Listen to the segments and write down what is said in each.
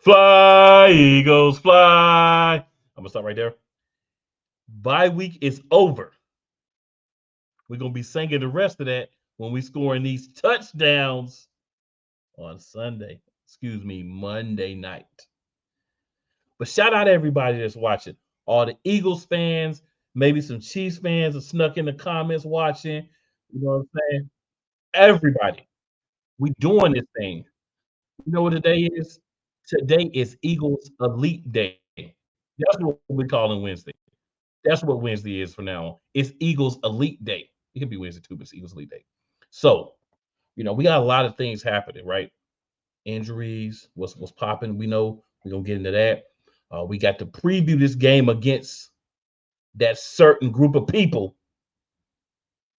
Fly, Eagles, fly. I'm going to stop right there. Bye week is over. We're going to be singing the rest of that when we scoring these touchdowns on Monday night. But shout out to everybody that's watching. All the Eagles fans, maybe some Chiefs fans are snuck in the comments watching. You know what I'm saying? Everybody. We doing this thing. You know what today is? Today is Eagles Elite Day. That's what we're calling Wednesday. That's what Wednesday is from now on. It's Eagles Elite Day. It can be Wednesday too, but it's Eagles Elite Day. So, we got a lot of things happening, right? Injuries, what's popping. We know we're gonna get into that. We got to preview this game against that certain group of people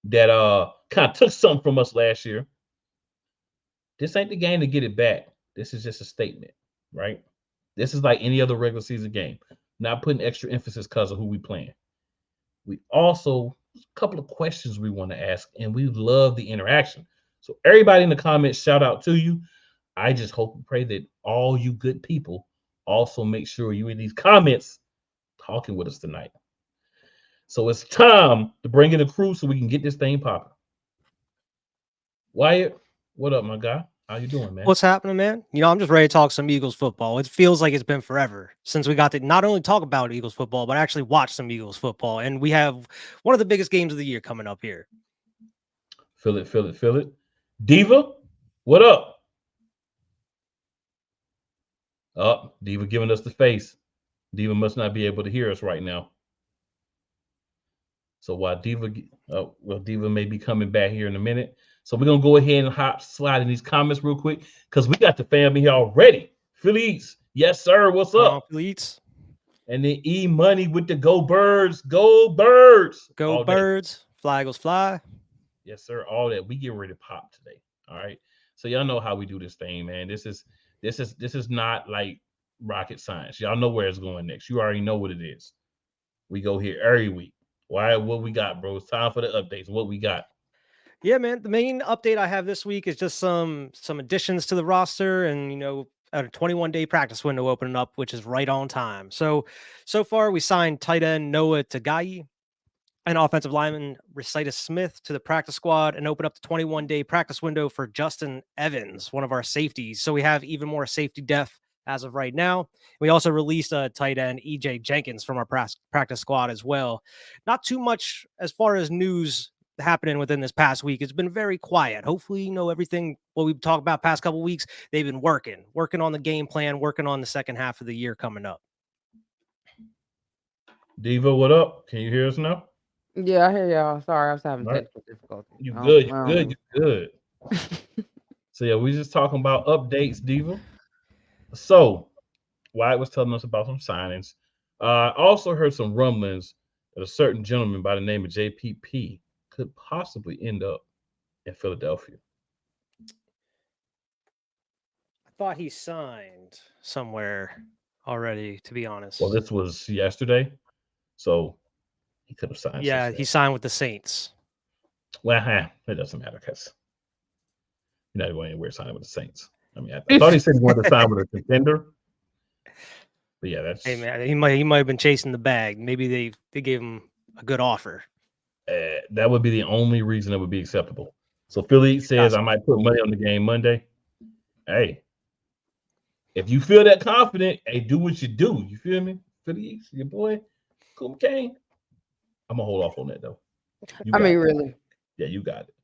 that kind of took something from us last year. This ain't the game to get it back. This is just a statement, right? This is like any other regular season game. Not putting extra emphasis because of who we playing. We also a couple of questions we want to ask, and we love the interaction. So everybody in the comments, shout out to you. I just hope and pray that all you good people also make sure you in these comments talking with us tonight. So it's time to bring in the crew so we can get this thing popping. Wyatt, what up, my guy? How you doing, man? What's happening, man? I'm just ready to talk some Eagles football. It feels like it's been forever since we got to not only talk about Eagles football, but actually watch some Eagles football. And we have one of the biggest games of the year coming up here. Feel it. Diva, what up? Oh, Diva giving us the face. Diva must not be able to hear us right now. So while Diva may be coming back here in a minute. So we're gonna go ahead and slide in these comments real quick because we got the family here already. Phillies, yes sir. What's up, Phillies? And then E Money with the Go Birds, Go Birds, Go Birds, Fly Eagles Fly. Yes sir, all that. We get ready to pop today. All right. So y'all know how we do this thing, man. This is not like rocket science. Y'all know where it's going next. You already know what it is. We go here every week. Why? What we got, bro? It's time for the updates. What we got? Yeah, man. The main update I have this week is just some additions to the roster, and a 21-day practice window opening up, which is right on time. So far we signed tight end Noah Tagayi and offensive lineman Recitus Smith to the practice squad, and open up the 21-day practice window for Justin Evans, one of our safeties. So we have even more safety depth as of right now. We also released a tight end, EJ Jenkins, from our practice squad as well. Not too much as far as news happening within this past week. It's been very quiet. Hopefully, everything what we've talked about past couple weeks, they've been working on the game plan, working on the second half of the year coming up. Diva, what up? Can you hear us now? Yeah, I hear y'all. Sorry, I was having technical difficulties. You good. So yeah, we just talking about updates, Diva. So Wyatt was telling us about some signings. I also heard some rumblings that a certain gentleman by the name of JPP could possibly end up in Philadelphia. I thought he signed somewhere already, to be honest. Well, this was yesterday, so he could have signed. Yeah, he signed with the Saints. Well, it doesn't matter because you're not going anywhere signing with the Saints. I mean, I thought he said he wanted to sign with a contender. But yeah, that's. Hey man, he might have been chasing the bag. Maybe they gave him a good offer. That would be the only reason it would be acceptable. So Philly says I might put money on the game Monday. Hey, if you feel that confident, hey, do what you do. You feel me? Philly, your boy, Cool McCain. I'm gonna hold off on that though. Really? Yeah, you got it.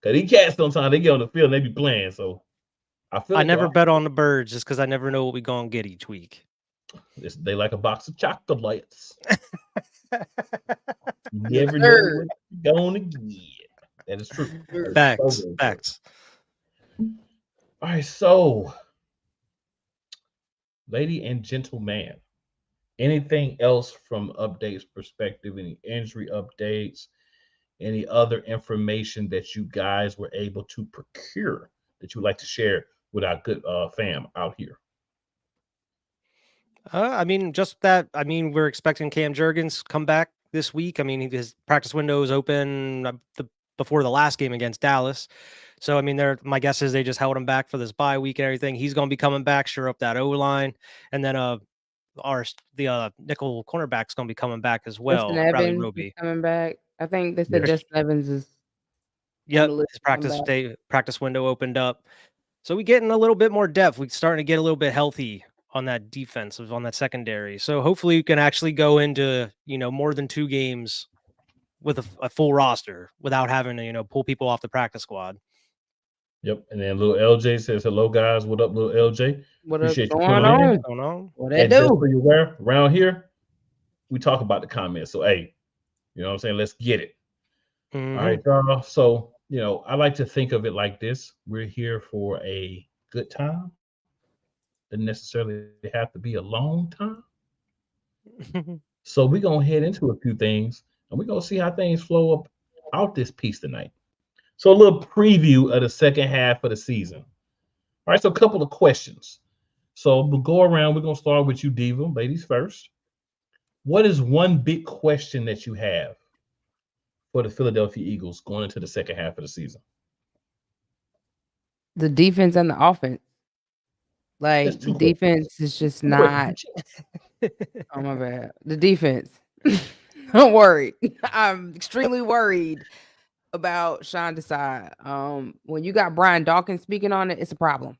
Cause these cats sometimes they get on the field and they be playing. So I never bet on the Birds just because I never know what we gonna get each week. They like a box of chocolates. You never know what you're gonna get. That is true. Facts. All right, so lady and gentleman, anything else from updates perspective? Any injury updates? Any other information that you guys were able to procure that you would like to share with our good fam out here? We're expecting Cam Jurgens come back this week. His practice window is open before the last game against Dallas. So I mean, my guess is they just held him back for this bye week and everything. He's going to be coming back, sure up that O line, and then the nickel cornerback's going to be coming back as Justin well. Bradley Evans is Roby. coming back. I think they said Yes. Justin Evans is on Yep, the list his to come back. practice window opened up. So we getting a little bit more depth. We're starting to get a little bit healthy on that defensive, on that secondary. So hopefully we can actually go into, more than 2 games with a full roster without having to, pull people off the practice squad. Yep. And then little LJ says, hello, guys. What up, little LJ? What up Appreciate you going coming in. on? Going on? What they And just do? so you're aware, around here, we talk about the comments. So, hey, you know what I'm saying? Let's get it. Mhm. All right, y'all. So, I like to think of it like this. We're here for a good time. Doesn't necessarily have to be a long time. So we're going to head into a few things, and we're going to see how things flow up out this piece tonight. So a little preview of the second half of the season. All right, so a couple of questions. So we'll go around. We're going to start with you, Diva, ladies first. What is one big question that you have for the Philadelphia Eagles going into the second half of the season? The defense and the offense. Like, That's the two questions. defense is just Wait, not. Oh, my bad. The defense. I'm worried. I'm extremely worried about Sean Desai. When you got Brian Dawkins speaking on it, it's a problem.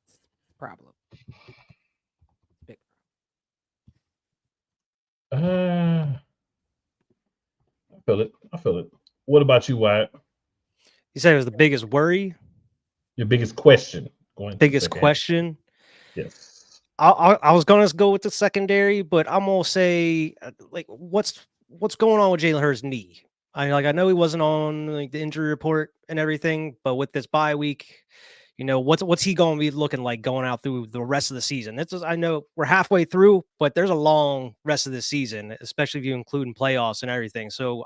It's a problem. Big I feel it. What about you, Wyatt? You said it was the biggest worry, Your biggest question going into the biggest second half? question. Yes. I was gonna go with the secondary, but I'm gonna say like what's going on with Jalen Hurts' knee? I know he wasn't on like the injury report and everything, but with this bye week, what's he going to be looking like going out through the rest of the season? I know we're halfway through, but there's a long rest of the season, especially if you include in playoffs and everything. So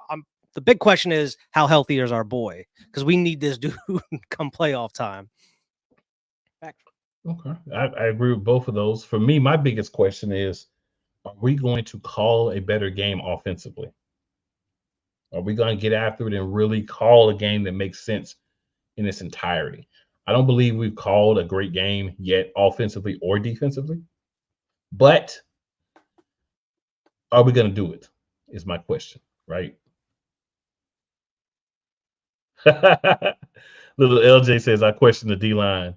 the big question is how healthy is our boy? Because we need this dude come playoff time. Okay. I agree with both of those. For me, my biggest question is, are we going to call a better game offensively? Are we going to get after it and really call a game that makes sense in its entirety? I don't believe we've called a great game yet, offensively or defensively. But are we going to do it? Is my question, right? Little LJ says, I question the D line.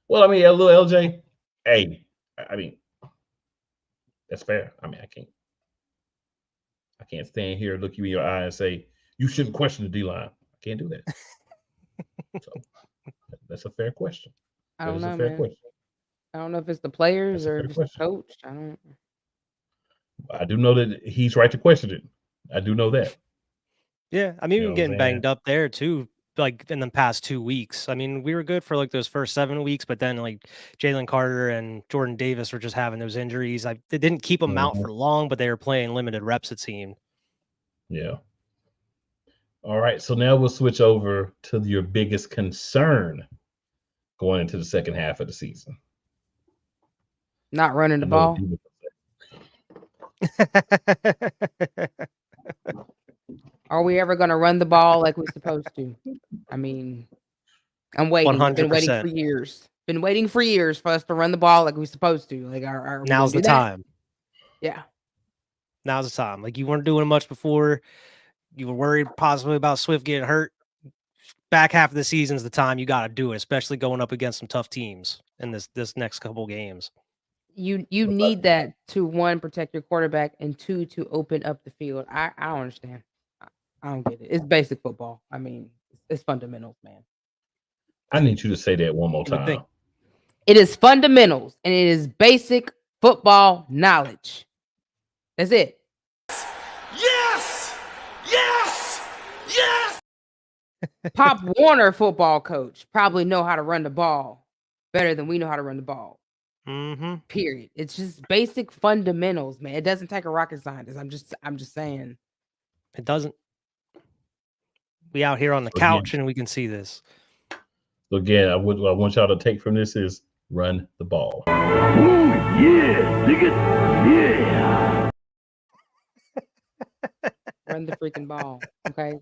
Well, I mean, little LJ, hey, I mean, that's fair. I mean, I can't stand here, look you in your eye and say, you shouldn't question the D line. I can't do that. So that's a fair question. I don't know, fair man. question. I don't know if it's the players That's a or fair if it's the question. coach. I do know that he's right to question it. I do know that. Yeah, I mean, You we know were what I'm getting saying? banged up there too, like in the past 2 weeks. I mean, we were good for like those first 7 weeks, but then like Jalen Carter and Jordan Davis were just having those injuries. They didn't keep them out Mhm. for long, but they were playing limited reps, it seemed. Yeah. All right. So now we'll switch over to your biggest concern going into the second half of the season. Not running the I know what ball. Diva said. Are we ever going to run the ball like we're supposed to? I mean, I'm waiting. We've been waiting for 100%. years. Been waiting for years for us to run the ball like we're supposed to. Like, are we gonna Now's the do that? time. Yeah. Now's the time. Like you weren't doing much before. You were worried possibly about Swift getting hurt. Back half of the season is the time you got to do it, especially going up against some tough teams in this next couple games. You need that to, 1, protect your quarterback, and 2, to open up the field. I don't understand. I don't get it. It's basic football. I mean, it's fundamentals, man. I need you to say that one more You would think. time. It is fundamentals, and it is basic football knowledge. That's it. Yes! Yes! Yes! Pop Warner, football coach, probably know how to run the ball better than we know how to run the ball. Mm-hmm. Period. It's just basic fundamentals, man. It doesn't take a rocket scientist. I'm just saying. It doesn't. We out here on the couch and we can see this. So again, what I want y'all to take from this is run the ball. Ooh, yeah, dig it, yeah. Run the freaking ball. Okay.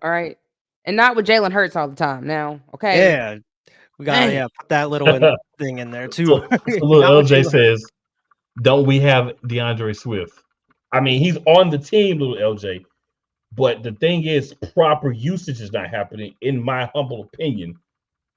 All right. And not with Jalen Hurts all the time. Now, okay. Yeah, we got Dang. put that little thing in there too. So little Not with LJ Jalen. says, "Don't we have DeAndre Swift?" I mean, he's on the team, little LJ. But the thing is, proper usage is not happening, in my humble opinion,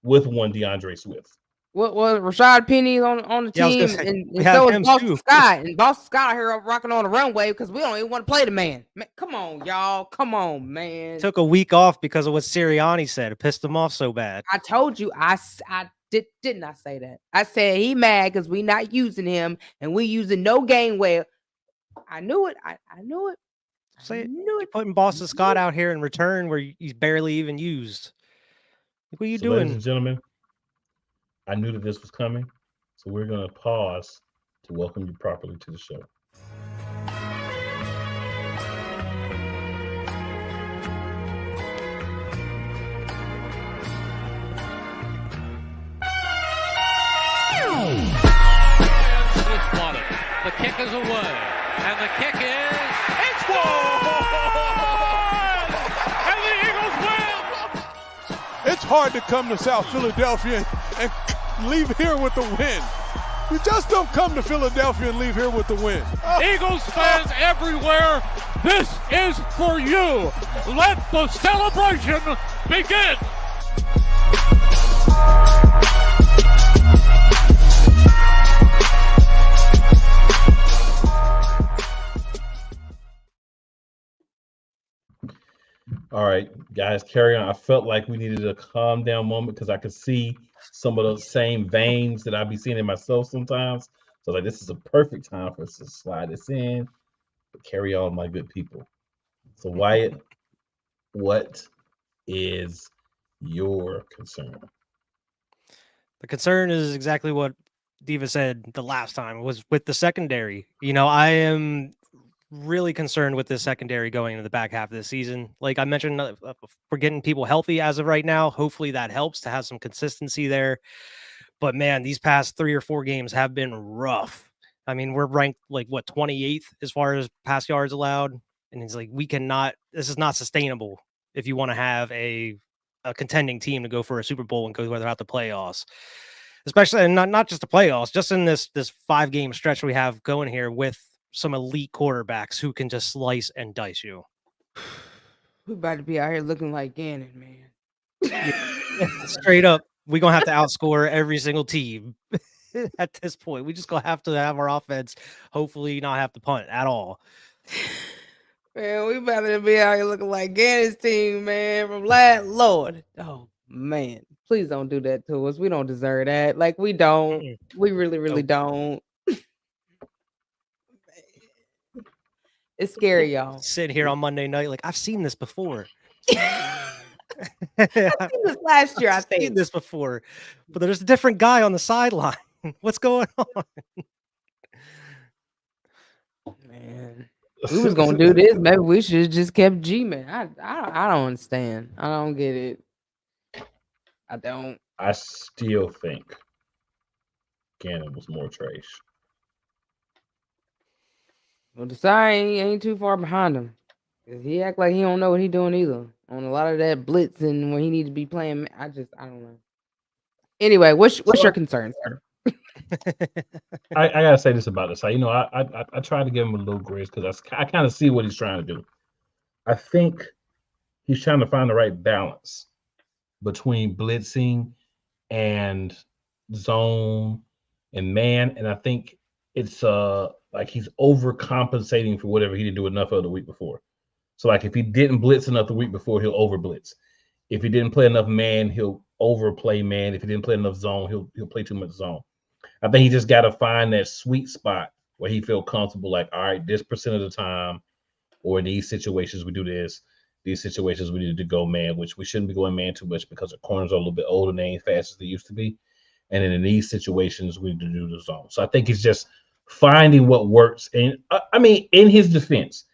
with one DeAndre Swift. Well, Rashad Penny's on the Yeah, I was team, gonna say, and we have so is him Boston too. Scott. And Boston Scott out here rocking on the runway because we don't even want to play the man. Come on, y'all. Come on, man. Took a week off because of what Sirianni said. It pissed him off so bad. I told you. I did not say that. I said he mad because we not using him and we using no game well. I knew it. I knew it. Say I knew it. putting Boston Scott out here in return where he's barely even used. What are you So, ladies doing? and gentlemen, I knew that this was coming, so we're going to pause to welcome you properly to the show. The kick is away, and the kick is it's good! And the Eagles win! It's hard to come to South Philadelphia and leave here with the win. You just don't come to Philadelphia and leave here with the win. Eagles fans everywhere, this is for you. Let the celebration begin. All right, guys, carry on. I felt like we needed a calm down moment because I could see some of those same veins that I be seeing in myself sometimes. So like, this is a perfect time for us to slide this in. But carry on, my good people. So Wyatt, what is your concern? The concern is exactly what Diva said the last time, was with the secondary. You know, I am really concerned with this secondary going into the back half of the season. Like I mentioned, we're getting people healthy as of right now. Hopefully that helps to have some consistency there. But man, these past 3 or 4 games have been rough. I mean, we're ranked like 28th as far as pass yards allowed. And it's like, this is not sustainable if you want to have a contending team to go for a Super Bowl and go throughout the playoffs. Especially, and not just the playoffs, just in this 5-game stretch we have going here with some elite quarterbacks who can just slice and dice you. We about to be out here looking like Gannon, man. Straight up, we're gonna have to outscore every single team at this point. We just gonna have to have our offense hopefully not have to punt at all. Man, we about to be out here looking like Gannon's team, man. From last Lord. Oh man, please don't do that to us. We don't deserve that. Like we don't. We really don't. It's scary, y'all. Sitting here on Monday night, like I've seen this before. I've seen this last year, I I've seen think. this before, but there's a different guy on the sideline. What's going on? Man, we was gonna do this. Maybe we should have just kept G-Man. I don't understand. I don't get it. I don't. I still think Gannon was more trash. Well, Desai ain't too far behind him. He act like he don't know what he doing either. On a lot of that blitz and when he need to be playing, I don't know. Anyway, what's your concern, sir? I gotta say this about this. You know, I try to give him a little grace because I kind of see what he's trying to do. I think he's trying to find the right balance between blitzing and zone and man, and I think it's like he's overcompensating for whatever he didn't do enough of the week before. So like if he didn't blitz enough the week before, he'll over blitz. If he didn't play enough man, he'll overplay man. If he didn't play enough zone, he'll play too much zone. I think he just got to find that sweet spot where he feel comfortable. Like, all right, this percent of the time, or in these situations we do this. These situations we need to go man, which we shouldn't be going man too much because the corners are a little bit older and they ain't fast as they used to be. And then in these situations, we need to do the zone. So I think he's just finding what works. And I mean, in his defense,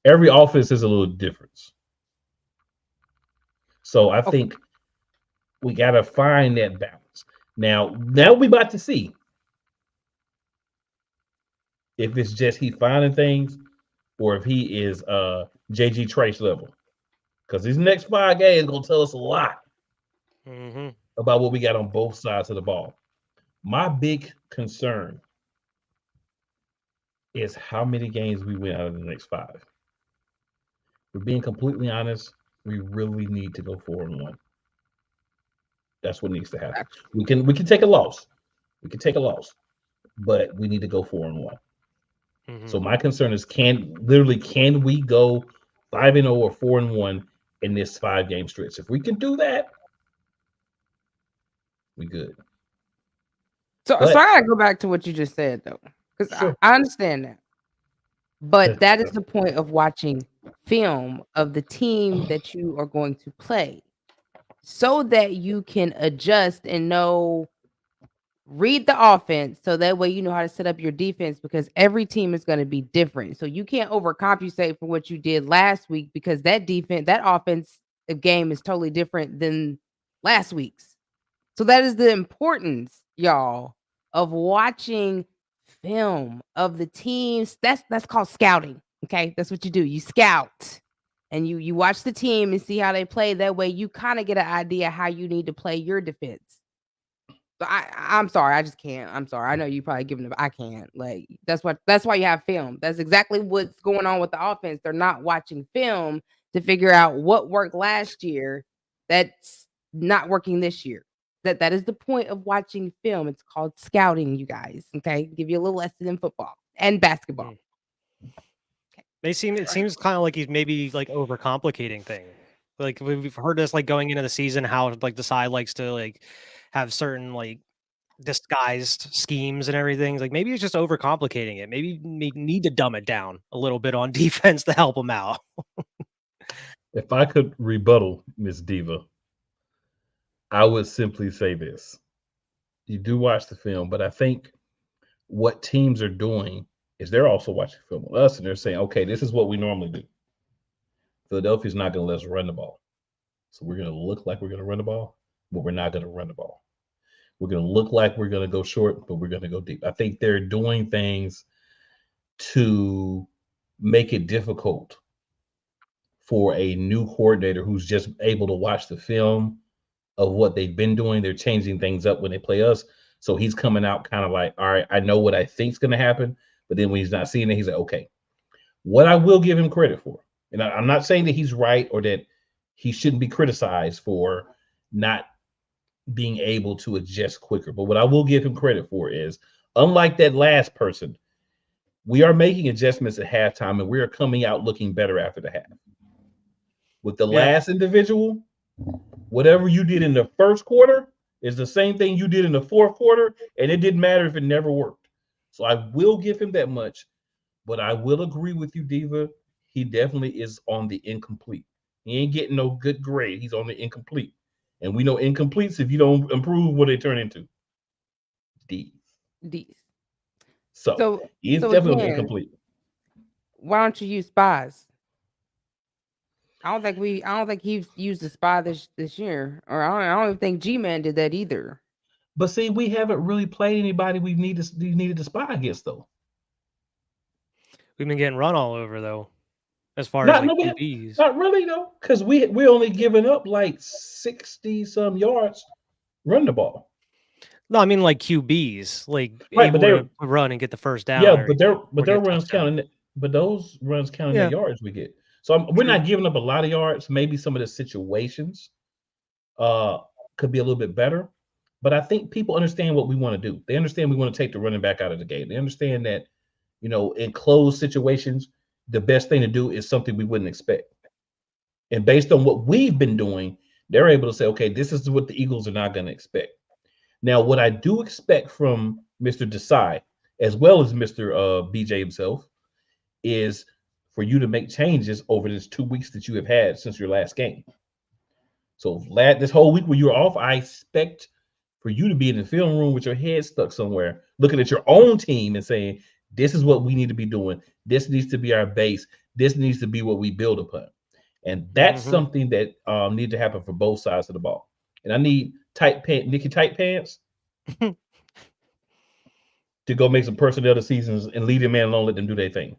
every offense is a little different. So I think we got to find that balance. Now we about to see if it's just he finding things or if he is JG Trace level. because these next 5 games gonna tell us a lot Mm-hmm. about what we got on both sides of the ball. My big concern is how many games we win out of the next 5. We're being completely honest. We really need to go 4-1. That's what needs to happen. We can take a loss. We can take a loss, but we need to go 4-1. Mm-hmm. So my concern is can we go 5-0 or 4-1 in this 5-game stretch? If we can do that, we good. So I gotta go back to what you just said though, because Sure. I understand that, but that is the point of watching film of the team that you are going to play, so that you can adjust and read the offense, so that way you know how to set up your defense, because every team is going to be different. So you can't overcompensate for what you did last week, because that offense game is totally different than last week's. So that is the importance, y'all, of watching film of the teams. That's called scouting. Okay, that's what you do. You scout and you watch the team and see how they play. That way you kind of get an idea how you need to play your defense. So I'm sorry, I just can't. I'm sorry. I know you probably giving it. I can't. Like that's why you have film. That's exactly what's going on with the offense. They're not watching film to figure out what worked last year that's not working this year. That is the point of watching film. It's called scouting, you guys. Okay, give you a little lesson in football and basketball. It seems kind of like he's maybe like overcomplicating things. Like we've heard this like going into the season, how like Desai likes to like have certain like disguised schemes and everything. Like maybe he's just overcomplicating it. Maybe we need to dumb it down a little bit on defense to help him out. If I could rebuttal Miss Diva, I would simply say this. You do watch the film, but I think what teams are doing is they're also watching film with us, and they're saying, okay, this is what we normally do. Philadelphia's not going to let us run the ball. So we're going to look like we're going to run the ball, but we're not going to run the ball. We're going to look like we're going to go short, but we're going to go deep. I think they're doing things to make it difficult for a new coordinator who's just able to watch the film of what they've been doing. They're changing things up when they play us. So he's coming out kind of like, all right, I know what I think is going to happen. But then when he's not seeing it, he's like, okay. What I will give him credit for, and I'm not saying that he's right or that he shouldn't be criticized for not being able to adjust quicker. But what I will give him credit for is, unlike that last person, we are making adjustments at halftime, and we are coming out looking better after the half. With the last individual, whatever you did in the first quarter is the same thing you did in the fourth quarter, and it didn't matter if it never worked. So I will give him that much, but I will agree with you, Diva. He definitely is on the incomplete. He ain't getting no good grade. He's on the incomplete. And we know incompletes, if you don't improve, what they turn into? D's. So he's definitely on the incomplete. Why don't you use spies? I don't think he's used the spy this year, or I don't even think G-Man did that either. But see, we haven't really played anybody we needed to spy against, though. We've been getting run all over, though, as far as like QBs. Not really, though, because we're only giving up like 60-some yards run the ball. No, I mean like QBs, like right, able to run and get the first down. Yeah, but their runs counting. But those runs counting the yards we get. So we're not giving up a lot of yards. Maybe some of the situations could be a little bit better. But I think people understand what we want to do. They understand we want to take the running back out of the game. They understand that, in closed situations, the best thing to do is something we wouldn't expect. And based on what we've been doing, they're able to say, okay, this is what the Eagles are not going to expect. Now, what I do expect from Mr. Desai, as well as Mr. BJ himself, is for you to make changes over this 2 weeks that you have had since your last game. So this whole week where you're off, I expect for you to be in the film room with your head stuck somewhere, looking at your own team and saying, this is what we need to be doing. This needs to be our base. This needs to be what we build upon. And that's something that needs to happen for both sides of the ball. And I need Nikki Tight Pants to go make some personnel decisions and leave the man alone, let them do their thing.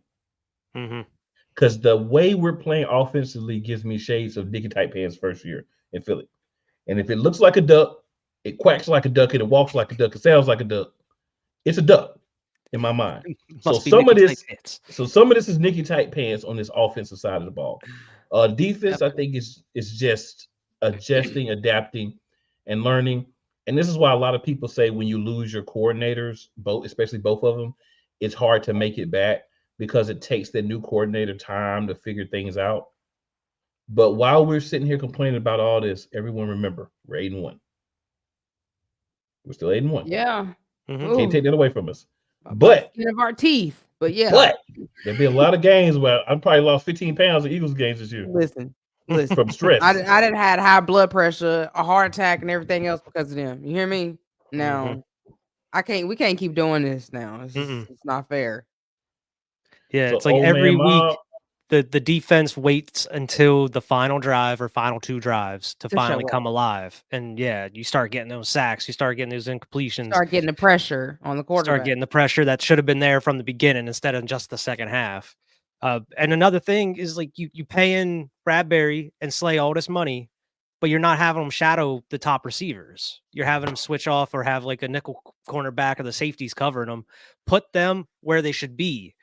because the way we're playing offensively gives me shades of Nicky Tight Pants first year in Philly. And if it looks like a duck, it quacks like a duck, and it walks like a duck, it sounds like a duck, it's a duck in my mind. So Must be some of Nicky this, Tight Pants. is Nicky Tight Pants on this offensive side of the ball. Defense, I think is just adjusting, adapting, and learning. And this is why a lot of people say when you lose your coordinators, especially both of them, it's hard to make it back because it takes the new coordinator time to figure things out. But while we're sitting here complaining about all this, everyone remember, we're 8-1. We're still 8-1. Yeah. Mhm. Can't take that away from us. By But the skin of our teeth. But yeah. But there'll be a lot of games where I probably lost 15 pounds in Eagles games this year Listen. from stress. I done had high blood pressure, a heart attack, and everything else because of them. You hear me? Now, we can't keep doing this now. It's not fair. Yeah, So, it's like old every man week Mob, the defense waits until the final drive or final two drives to To finally show up. come alive. And yeah, you start getting those sacks, you start getting those incompletions, Start getting the pressure on the quarterback. start getting the pressure that should have been there from the beginning instead of just the second half. And another thing is like you paying Bradbury and Slay all this money, but you're not having them shadow the top receivers. You're having them switch off or have like a nickel cornerback or the safeties covering them. Put them where they should be.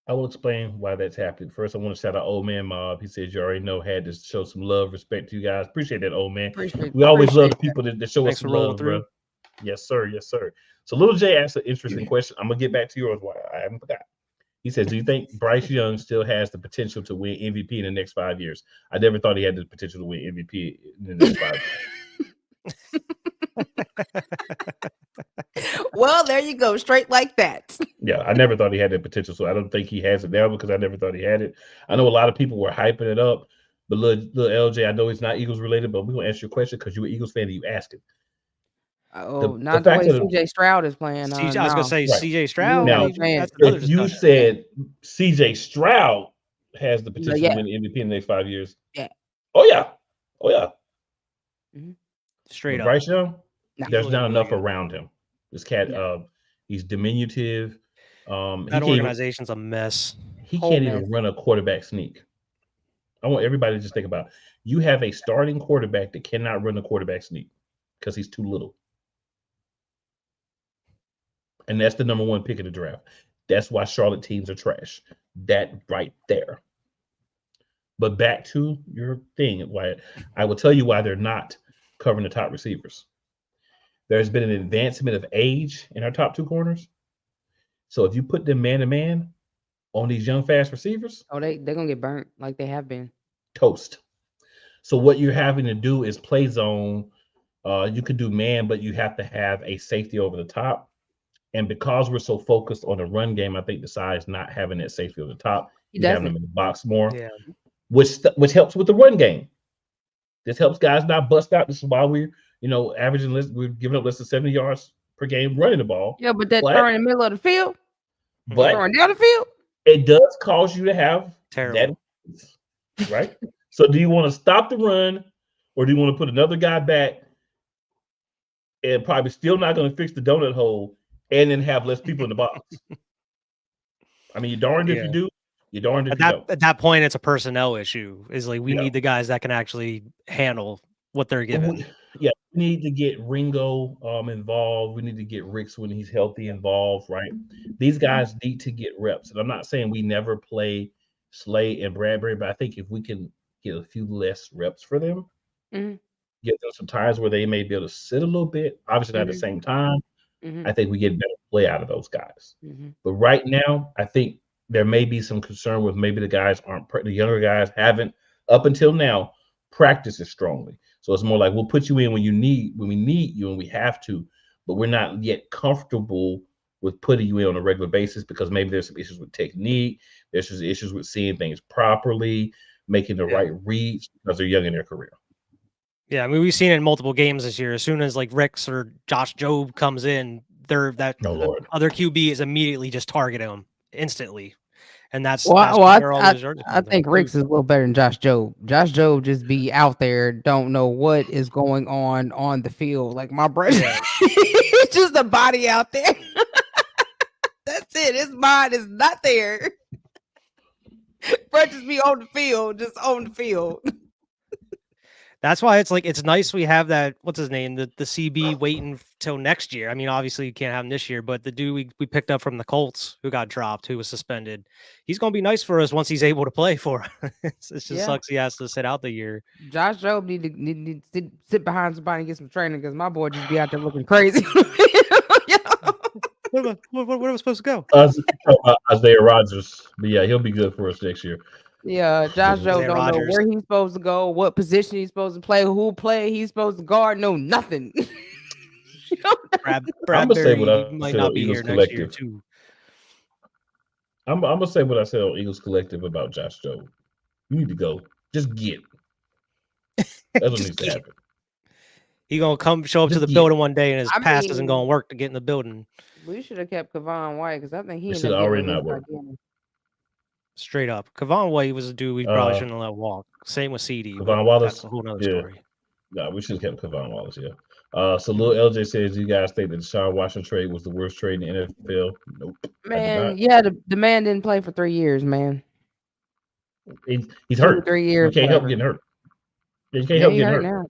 I will explain why that's happened. First, I want to shout out Old Man Mob. He says, you already know, had to show some love, respect to you guys. Appreciate that, old man. We always love the people that show Thanks us for some rolling love, through. bro. Yes, sir. Yes, sir. So Little J asked an interesting question. I'm going to get back to yours. Why I haven't forgot. He says, do you think Bryce Young still has the potential to win MVP in the next 5 years? I never thought he had the potential to win MVP in the next 5 years. Well, there you go. Straight like that. Yeah, I never thought he had that potential, so I don't think he has it now because I never thought he had it. I know a lot of people were hyping it up, but little LJ, I know he's not Eagles related, but we're going to ask you a question because you're an Eagles fan and you asked it. Not the way CJ Stroud is playing. I was going to say Right. CJ Stroud. Now, that's another if you discussion. said CJ Stroud has the potential Yeah. to win the MVP in the next 5 years. Yeah. Oh, yeah. Oh, yeah. Straight But up. Bryce Young, No. there's not Really enough good. around him. This cat, he's diminutive. That organization's a mess. He Whole can't mess. even run a quarterback sneak. I want everybody to just think about it. You have a starting quarterback that cannot run a quarterback sneak because he's too little. And that's the number one pick of the draft. That's why Charlotte teams are trash. That right there. But back to your thing, why I will tell you why they're not covering the top receivers. There's been an advancement of age in our top two corners. So if you put them man-to-man on these young, fast receivers, they're gonna get burnt like they have been. toast. So what you're having to do is play zone. You could do man, but you have to have a safety over the top. And because we're so focused on the run game, I think the size not having that safety over the top, you have them in the box more, Yeah. which helps with the run game. This helps guys not bust out. This is why we're averaging we're giving up less than 70 yards per game running the ball. Yeah, but throw in the middle of the field, But throwing down the field, it does cause you to have Terrible. that, right? So do you want to stop the run, or do you want to put another guy back and probably still not going to fix the donut hole and then have less people in the box? I mean, you're darned if you do, you're darned if you don't. At that point, it's a personnel issue. Is like we Yeah. need the guys that can actually handle what they're given. We need to get Ringo involved. We need to get Ricks when he's healthy involved, right? These guys need to get reps. And I'm not saying we never play Slay and Bradbury, but I think if we can get a few less reps for them, get them some times where they may be able to sit a little bit, obviously not at the same time, I think we get better play out of those guys. But right now, I think there may be some concern with maybe the younger guys haven't, up until now, practiced as strongly. So it's more like we'll put you in when we need you and we have to, but we're not yet comfortable with putting you in on a regular basis because maybe there's some issues with technique, there's some issues with seeing things properly, making the right reads because they're young in their career. Yeah, I mean we've seen it in multiple games this year. As soon as like Ricks or Josh Jobe comes in, other QB is immediately just targeting him instantly. And that's I think Ricks is a little better than Josh Jobe. Josh Jobe just be out there, don't know what is going on the field. Like my brother, it's just a body out there. That's it. His mind is not there. Bro, just be on the field, just on the field. That's why it's nice we have that, what's his name, the CB waiting till next year. I mean, obviously you can't have him this year, but the dude we picked up from the Colts who got dropped, who was suspended, he's gonna be nice for us once he's able to play for us. It just sucks he has to sit out the year. Josh Jobe need to sit behind somebody and get some training because my boy just be out there looking crazy. Where am I supposed to go? Isaiah Rodgers, but yeah, he'll be good for us next year. Yeah, Josh Jobe Isaiah don't Rodgers. know where he's supposed to go, what position he's supposed to play, who play he's supposed to guard, no nothing. Brad I'ma say what Berry I might said not on be Eagles here next year Collective. too. I'm gonna say what I said on Eagles Collective about Josh Jobe. You need to go. Just get. That's what Just needs to get. happen. He gonna come show up to Just the get. building one day and his I pass isn't mean, gonna work to get in the building. we should have kept Kevon White because I think he It ended should up getting already not released by work. Denver. Straight up. Kevon White was a dude we probably Uh, shouldn't have let walk. Same with CD, but Kevon Wallace. that's a whole nother Yeah. story. No, we should have kept Kevon Wallace. Yeah. So Lil LJ says, you guys think that the Deshaun Watson trade was the worst trade in the NFL? Nope. I do Man, not. yeah, the man didn't play for 3 years, man. He's 2 to hurt. 3 You years. can't help whatever. getting hurt. You can't Yeah, help he getting hurt hurt. now.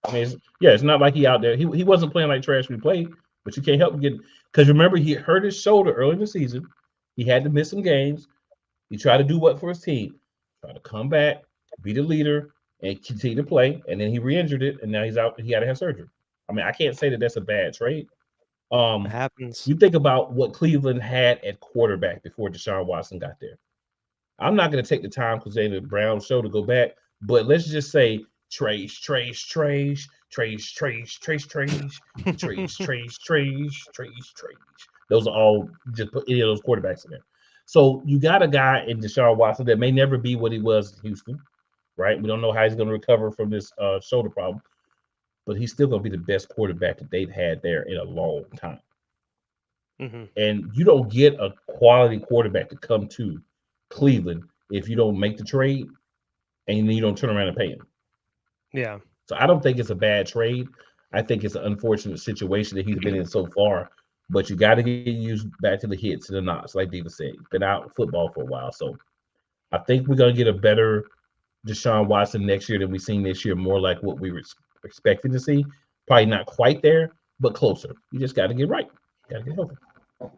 I mean, it's not like he out there. He wasn't playing like trash when he played, but you can't help getting, because remember he hurt his shoulder early in the season. He had to miss some games. He tried to do what for his team? Try to come back, be the leader, and continue to play. And then he re-injured it, and now he's out. He had to have surgery. I mean, I can't say that that's a bad trade. It happens. You think about what Cleveland had at quarterback before Deshaun Watson got there. I'm not going to take the time because Jalen Brown's show to go back, but let's just say Trace. Those are all, just put any of those quarterbacks in there. So you got a guy in Deshaun Watson that may never be what he was in Houston, right? We don't know how he's going to recover from this shoulder problem, but he's still going to be the best quarterback that they've had there in a long time. Mm-hmm. And you don't get a quality quarterback to come to Cleveland if you don't make the trade and you don't turn around and pay him. Yeah. So I don't think it's a bad trade. I think it's an unfortunate situation that he's been in so far, but you got to get used back to the hits and the knocks, like Diva said. He's been out of football for a while. So I think we're going to get a better Deshaun Watson next year than we've seen this year, more like what we were expecting to see. Probably not quite there, but closer. You just got to get right. Got to get healthy. All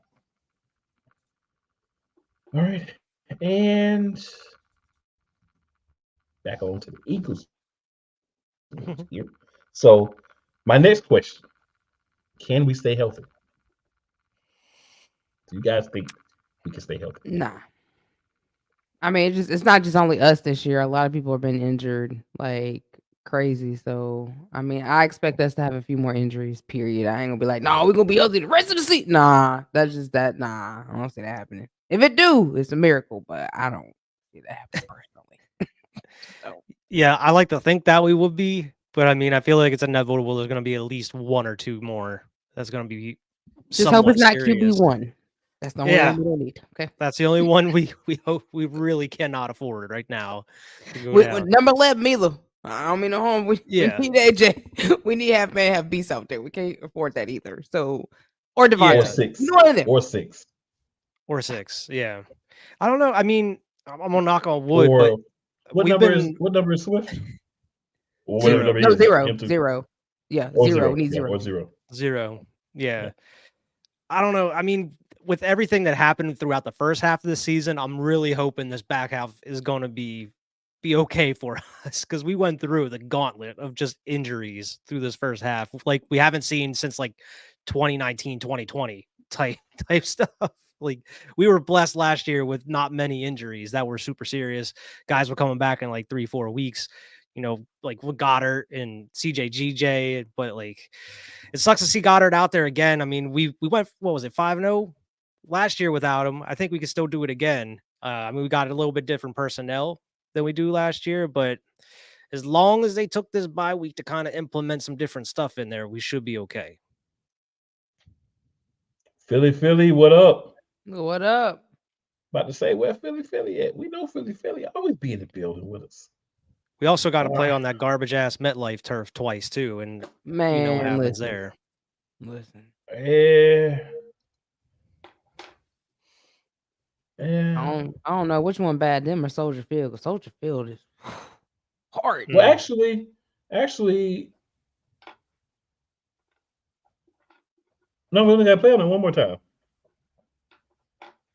right. And back on to the Eagles here. So my next question, can we stay healthy? Do you guys think we can stay healthy? Nah. I mean, it's not just only us this year. A lot of people have been injured like crazy. So, I mean, I expect us to have a few more injuries, period. I ain't gonna be like, no, we're gonna be healthy the rest of the season. Nah, that's just that. Nah, I don't see that happening. If it do, it's a miracle, but I don't see that happening personally. So. Yeah, I like to think that we would be, but I mean, I feel like it's inevitable. There's going to be at least one or two more. That's going to be just hope it's not serious. QB1. That's the only one we don't need. Okay, that's the only one we hope we really cannot afford right now. With number 11, Mila. I don't mean no harm. We need AJ. We need half man, half beast out there. We can't afford that either. So, or Devontae. Or six. Yeah. I don't know. I mean, I'm gonna knock on wood, or, but what number is Swift? Or zero. No, zero. Yeah, or zero. Zero. We need Yeah, zero. or zero. Zero. Yeah. I don't know. I mean, with everything that happened throughout the first half of the season, I'm really hoping this back half is going to be okay for us, because we went through the gauntlet of just injuries through this first half, like we haven't seen since like 2019, 2020 type stuff. Like we were blessed last year with not many injuries that were super serious. Guys were coming back in like 3-4 weeks, you know, like with Goddard and CJ, but like it sucks to see Goddard out there again. I mean, we went, what was it, 5-0 last year without him. I think we could still do it again. I mean, we got a little bit different personnel than we do last year, but as long as they took this bye week to kind of implement some different stuff in there, we should be okay. Philly, what up? What up? About to say, where Philly at? We know Philly always be in the building with us. We also got to play on that garbage ass MetLife turf twice too, and man, you know what happens there. Listen, Yeah. I don't know which one bad, them or Soldier Field. 'Cause Soldier Field is hard. Well, Mm. actually, no, we only got to play on it one more time.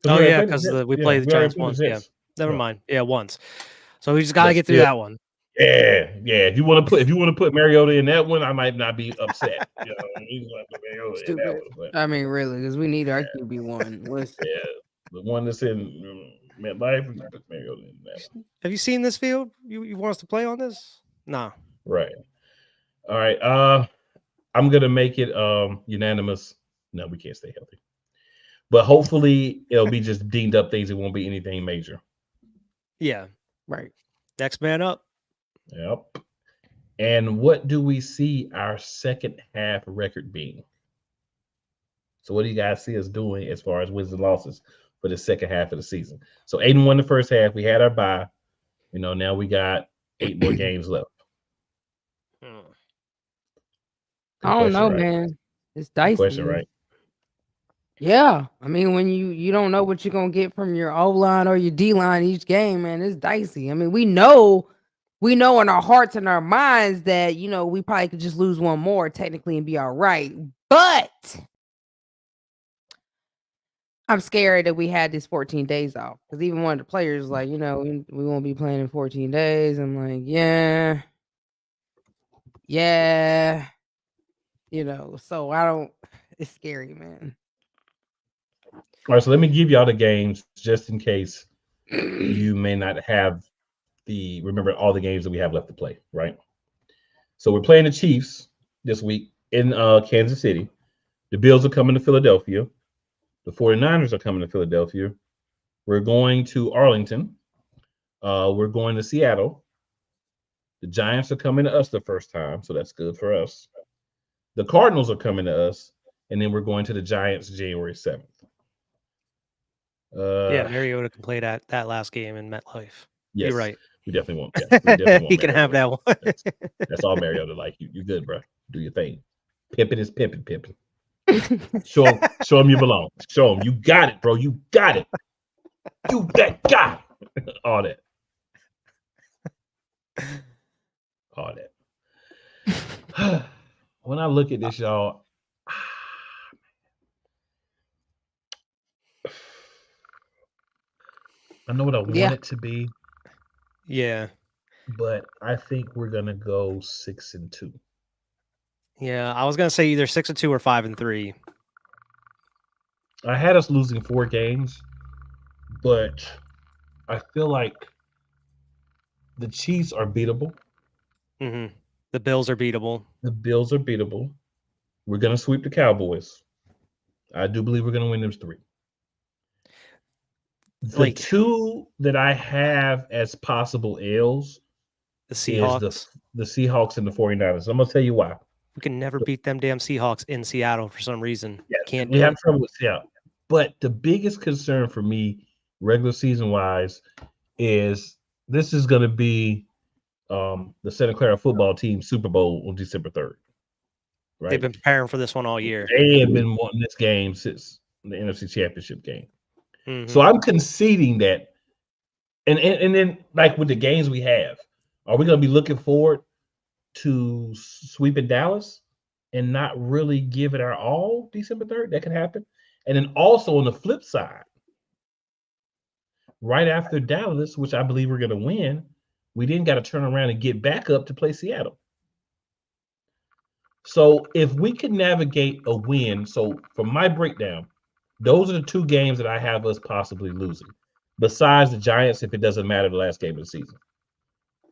Oh we yeah, already played the because Jets. we Yeah, played the we already Giants played the once. Yeah, Jets. never Yeah. mind. Yeah, once. So we just got to But get through still, that one. yeah. If you want to put Mariota in that one, I might not be upset. You know, he's gonna put Mariota in that Stupid. one. But I mean, really, because we need our QB1. yeah, the one that's in MetLife, we can put Mariota in that one. Have you seen this field? You want us to play on this? No. Right. All right. I'm gonna make it unanimous. No, we can't stay healthy. But hopefully it'll be just deemed up things. It won't be anything major. Yeah. Right. Next man up. Yep. And what do we see our second half record being? So what do you guys see us doing as far as wins and losses for the second half of the season? So 8-1 the first half. We had our bye. Now we got 8 more games left. Hmm. I don't know, right? man. It's dicey. Question, right? Yeah. I mean, when you don't know what you're gonna get from your O line or your D line each game, man, it's dicey. I mean, we know in our hearts and our minds that we probably could just lose one more technically and be all right. But I'm scared that we had this 14 days off. Because even one of the players like, we won't be playing in 14 days. I'm like, yeah. So I don't. It's scary, man. All right, so let me give y'all the games just in case you may not have remember all the games that we have left to play, right? So we're playing the Chiefs this week in Kansas City. The Bills are coming to Philadelphia. The 49ers are coming to Philadelphia. We're going to Arlington. We're going to Seattle. The Giants are coming to us the first time, so that's good for us. The Cardinals are coming to us, and then we're going to the Giants January 7th. Yeah, Mariota can play that last game in MetLife. Yes, you're right. We definitely won't. Yeah, we definitely won't he can have that one. That's all Mariota like. You're good, bro. Do your thing. Pimpin' is pimpin'. Show him you belong. Show him you got it, bro. You got it. You that guy. All that. When I look at this, y'all, I know what I want it to be. Yeah. But I think we're gonna go 6-2. Yeah, I was gonna say either 6-2 or 5-3. I had us losing 4 games, but I feel like the Chiefs are beatable. Mm-hmm. The Bills are beatable. We're gonna sweep the Cowboys. I do believe we're gonna win those 3. The 2 that I have as possible L's, the Seahawks, is the Seahawks and the 49ers. I'm gonna tell you why. We can never beat them damn Seahawks in Seattle for some reason. Yeah, we have trouble with Seattle. But the biggest concern for me, regular season wise, is this is going to be the Santa Clara football team Super Bowl on December 3rd. Right? They've been preparing for this one all year. They have been wanting this game since the NFC Championship game. Mm-hmm. So I'm conceding that. And then, like with the games we have, are we going to be looking forward to sweeping Dallas and not really give it our all December 3rd? That could happen. And then also on the flip side, right after Dallas, which I believe we're going to win, we then got to turn around and get back up to play Seattle. So if we can navigate a win, so from my breakdown, those are the 2 games that I have us possibly losing. Besides the Giants, if it doesn't matter, the last game of the season.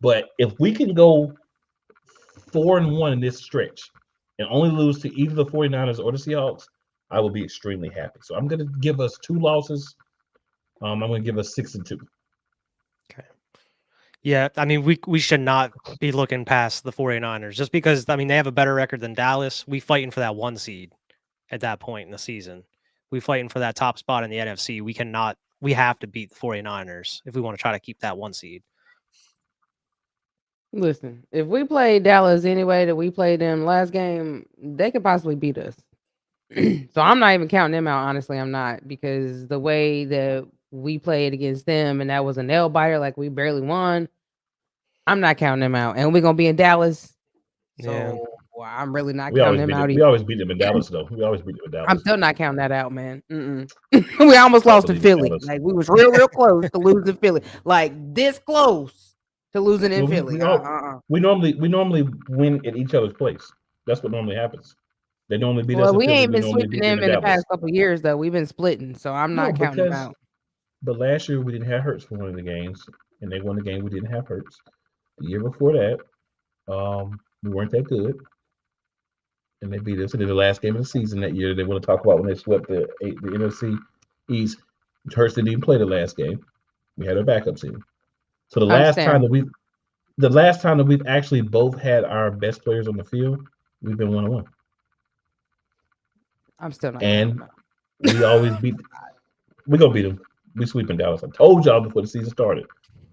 But if we can go 4-1 in this stretch and only lose to either the 49ers or the Seahawks, I will be extremely happy. So I'm going to give us 2 losses. I'm going to give us 6-2. Okay. Yeah, I mean, we should not be looking past the 49ers just because, I mean, they have a better record than Dallas. We fighting for that 1 seed at that point in the season. We fighting for that top spot in the NFC. We have to beat the 49ers if we want to try to keep that 1 seed. Listen, if we play Dallas anyway that we played them last game, they could possibly beat us. So I'm not even counting them out. Honestly, I'm not, because the way that we played against them and that was a nail biter, like we barely won. I'm not counting them out. And we're gonna be in Dallas. So Yeah. well, I'm really not We counting always them beat out them. We either. always beat them in Dallas, though. We always beat them in Dallas. I'm still not counting that out, man. We almost lost to believe in Philly. Dallas. Like we was real close to losing Philly. Like this close to losing in Well, Philly. we normally win at each other's place. That's what normally happens. They normally beat us. Well, in we Philly. ain't been normally sweeping beat them in the Dallas. past couple of years, though. We've been splitting, so I'm not counting them because- out. But last year we didn't have Hurts for one of the games, and they won the game. We didn't have Hurts. The year before that, we weren't that good, and they beat us. And then the last game of the season that year, they want to talk about when they swept the NFC East. Hurts didn't even play the last game. We had our backup team. So the last time that we've actually both had our best players on the field, we've been 1-1. I'm still not. And counting them out. we always beat. We're gonna beat them. We sweeping Dallas. I told y'all before the season started.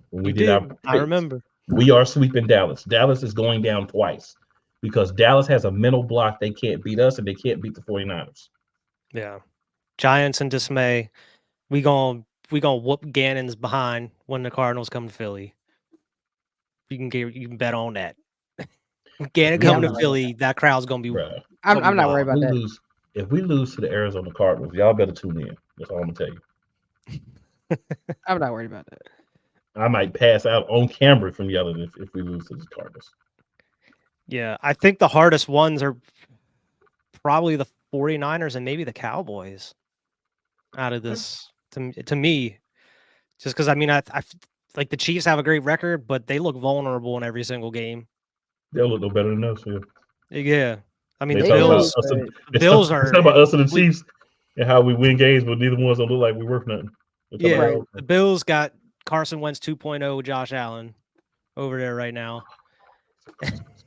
When we You did our did. I picks, remember. we are sweeping Dallas. Dallas is going down twice because Dallas has a mental block. They can't beat us and they can't beat the 49ers. Yeah. Giants in dismay. We gonna whoop Gannon's behind when the Cardinals come to Philly. You can bet on that. Gannon Yeah, coming I'm to not Philly, that crowd's gonna be. Bruh, I'm not worried about that. if we lose to the Arizona Cardinals, y'all better tune in. That's all I'm gonna tell you. I'm not worried about that. I might pass out on camera from yelling if we lose to the Cardinals. Yeah, I think the hardest ones are probably the 49ers and maybe the Cowboys out of this to me. Just because I mean I like the Chiefs have a great record, but they look vulnerable in every single game. They'll look no better than us. Yeah. Yeah. I mean They the talk about Bills us and- the Bills they are talk about us and the we- Chiefs and how we win games, but neither one's don't look like we worth nothing. They talk Yeah, about- the Bills got Carson Wentz 2.0 with Josh Allen over there right now.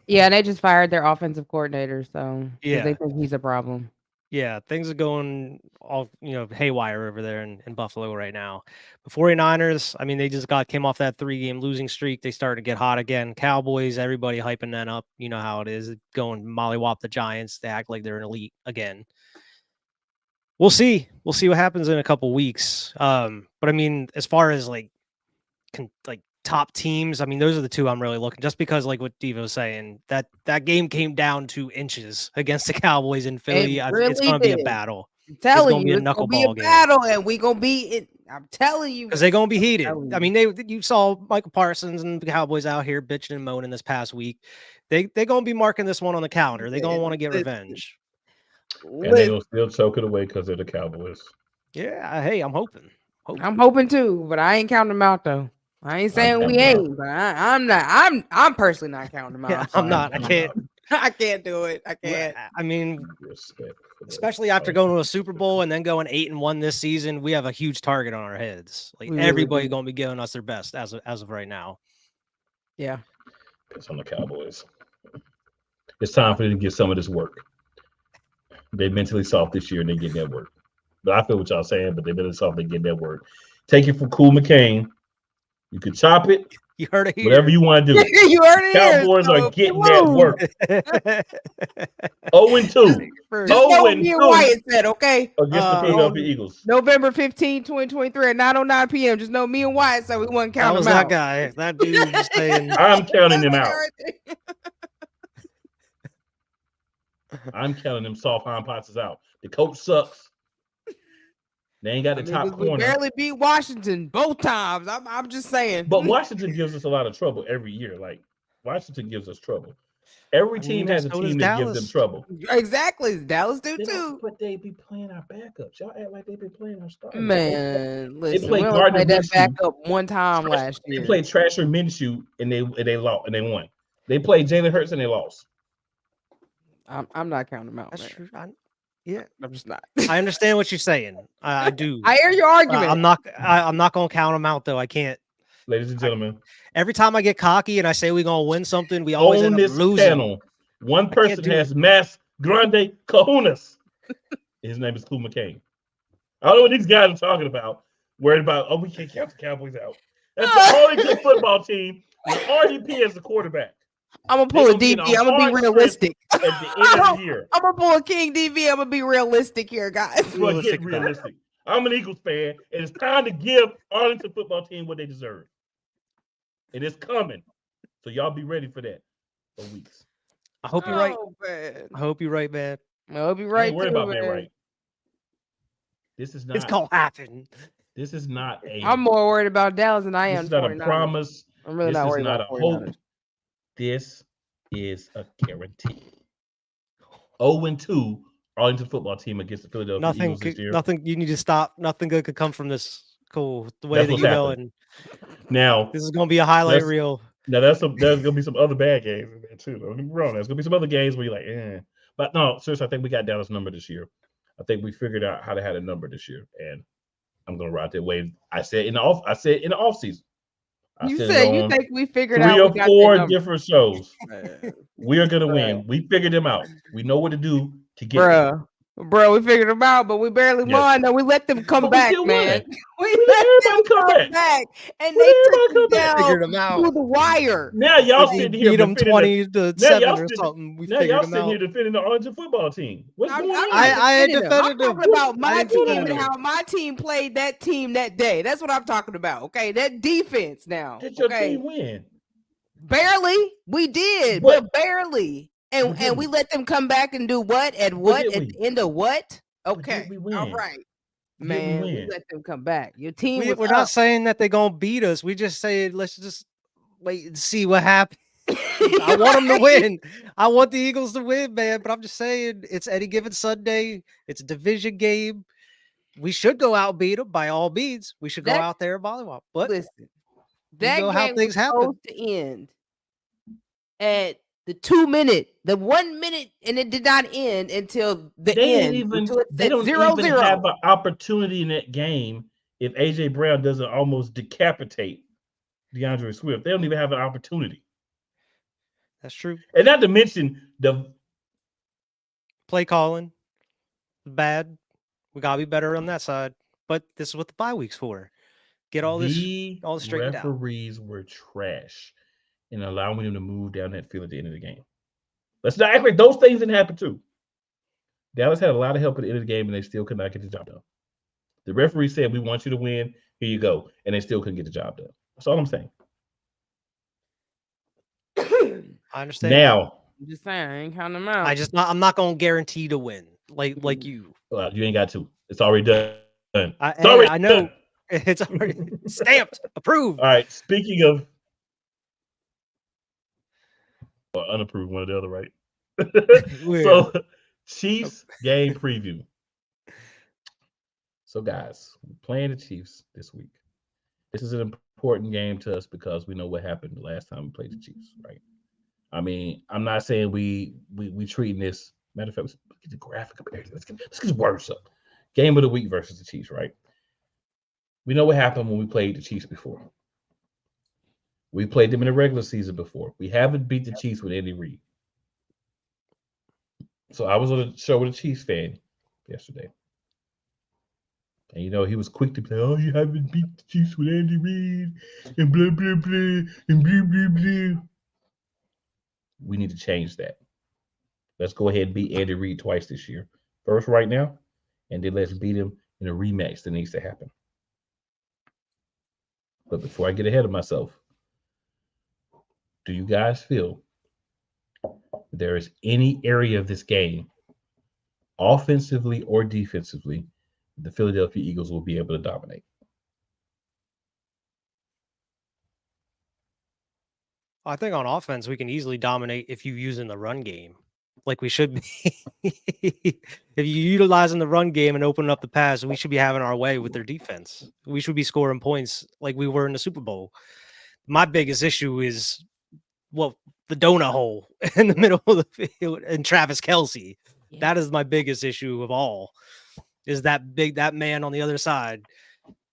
Yeah, and they just fired their offensive coordinator, so 'cause Yeah. they think he's a problem. Yeah, things are going all haywire over there in Buffalo right now. The 49ers, I mean, they just came off that 3-game losing streak. They started to get hot again. Cowboys, everybody hyping that up. You know how it is. Going mollywop the Giants. They act like they're an elite again. We'll see. We'll see what happens in a couple weeks. But I mean, as far as like top teams, I mean, those are the two I'm really looking. Just because, like what Devo was saying, that game came down to inches against the Cowboys in Philly. It's really going to be a did. battle. I'm telling gonna be you, a it's gonna be a knuckleball game. battle, and we gonna be it. I'm telling you, Because they're going to be heated. telling I mean, you saw Michael Parsons and the Cowboys out here bitching and moaning this past week. They're going to be marking this one on the calendar. They're going to want to get revenge. and they will still choke it away because they're the Cowboys. Yeah, hey, I'm hoping. I'm hoping too, but I ain't counting them out though. I ain't saying we counting 'em ain't, but I'm not. I'm personally not counting them out. Yeah, sorry. I'm not. I can't. I can't do it. I can't. I mean, Respect for that. especially after going to a Super Bowl and then going 8-1 this season, we have a huge target on our heads. Like We really everybody's do. going to be giving us their best as of right now. Yeah. It's on the Cowboys. It's time for them to get some of this work. They mentally soft this year and they get that work. But I feel what y'all saying, but they mentally soft, they get that work. Take it from Cool McCain. You can chop it, You heard it here. whatever you want to do. You heard it here, Cowboys so are getting that woo. work. 0-2 First. Just know what 0-2 me and Wyatt said, okay? against the Philadelphia Eagles. November 15, 2023 at 9:09 p.m. Just know me and Wyatt said we wasn't That counting was them that out. guy. That dude was saying, I'm counting them out. Right I'm counting them soft hind potts out. The coach sucks. They ain't got the there. top We corner. barely beat Washington both times. I'm just saying. But Washington gives us a lot of trouble every year. Like Washington gives us trouble. Every I team mean, has a so does team that gives them Dallas. trouble. Exactly. Dallas do They too. don't- But they be playing our backups. Y'all act like they been playing our starters. Man, listen, played we only Gardner played that Minshew. backup one time last They year. played Trasher Minshew and they lost and they won. They played Jalen Hurts and they lost. I'm not counting them out, that's man. true. Yeah, I'm just not. I understand what you're saying. I do. I hear your argument. I'm not going to count them out though. I can't. Ladies and gentlemen, Every time I get cocky and I say we're going to win something, we always on end up this losing. panel, one can't person do has mass grande kahunas. His name is Cool McCain. I don't know what these guys are talking about. Worried about, we can't count the Cowboys out. That's the only good football team with RDP as the quarterback I'm gonna pull a They gonna DB. get a I'm gonna be hard realistic. at the end of the year. I'm gonna pull a King DB. I'm gonna be realistic here, guys. You want to get Realistic about it. realistic. I'm an Eagles fan, and it's time to give Arlington football team what they deserve. And it's coming. So y'all be ready for that for weeks. I hope you're right. Man. I hope you're right, man. I hope you're I right. ain't worried too, about being man. right. This is not. It's gonna happen. This is not a. I'm more worried about Dallas than I This am. is not a 49ers. promise. I'm really This not is worried not about a 49ers. hope. This is a guarantee. 0-2 Arlington football team against the Philadelphia Nothing. Eagles this year. Nothing. You need to stop. Nothing good could come from this. Cool. The way That's that what's you're happening. going. Now, This is gonna be a highlight That's- reel. now there's gonna be some other bad games in there too. Don't get me wrong. There's gonna be some other games where you're like, eh. But no, seriously, I think we got Dallas' number this year. I think we figured out how to have a number this year, and I'm gonna ride that wave. I said in the off season. You said you think we figured out 3 or we got 4 that number. different shows. We are gonna Bruh. win. We figured them out. We know what to do to get them. Bro, we figured them out, but we barely Yes. won. No, we let them come But we back, still man. won. We We let let them everybody come come back, and We they let took everybody them come back. down Figured them out. to the wire. Now y'all We sitting here beat them defending 20-7 now y'all or sitting- something. We now figured y'all them sitting out. here defending the Arlington football team. What's going on? I defended them. I'm defended them. talking about my I team defended and them. how my team played that team that day. That's what I'm talking about. Okay, that defense now. Did your Okay, team win? barely we did, What? but barely. And But did we we? let them come back and do what at what did at we? the end of what? But Okay, did we win? all right, Did we man. We win? let them come back. Your team was We're up. not saying that they're gonna beat us. We just say let's just wait and see what happens. I want them to win. I want the Eagles to win, man. But I'm just saying it's any given Sunday. It's a division game. We should go out and beat them by all means. We should go That- out there and volleyball. But Listen, that know how game things was happen. supposed to end at the 2 minute, the 1 minute, and it did not end until the They end. didn't even. until it They said don't 0-0. even have an opportunity in that game if AJ Brown doesn't almost decapitate DeAndre Swift. They don't even have an opportunity. that's true. And not to mention the Play calling bad. We gotta be better on that side. But this is what the bye week's for. Get all this. all this straightened out. referees were trash in allowing them to move down that field at the end of the game. Let's not act like those things didn't happen too. Dallas had a lot of help at the end of the game, and they still could not get the job done. The referee said, "We want you to win. Here you go," and they still couldn't get the job done. That's all I'm saying. I understand. Now, I'm just saying, I ain't counting them out. I'm not gonna guarantee to win like you. well, you ain't got to. It's already done. It's Hey, already I know done. it's already stamped, approved. All right. Speaking of or unapproved, one or the other, right? Weird. So, Chiefs game preview. So, guys, we're playing the Chiefs this week. This is an important game to us because we know what happened the last time we played the Chiefs, right? I mean, I'm not saying we treating this. Matter of fact, let's get the graphic comparison. Let's get the words up. Game of the week versus the Chiefs, right? We know what happened when we played the Chiefs before. We played them in the regular season before. We haven't beat the Chiefs with Andy Reid. So I was on a show with a Chiefs fan yesterday. And, he was quick to say, "Oh, you haven't beat the Chiefs with Andy Reid and blah, blah, blah, and blah, blah, blah." We need to change that. Let's go ahead and beat Andy Reid twice this year. First right now, and then let's beat him in a rematch that needs to happen. But before I get ahead of myself, do you guys feel there is any area of this game, offensively or defensively, the Philadelphia Eagles will be able to dominate? I think on offense we can easily dominate if you using the run game, like we should be. If you utilizing the run game and opening up the pass, we should be having our way with their defense. We should be scoring points like we were in the Super Bowl. My biggest issue is, the donut hole in the middle of the field and Travis Kelce. Yeah. That is my biggest issue of all. Is that man on the other side?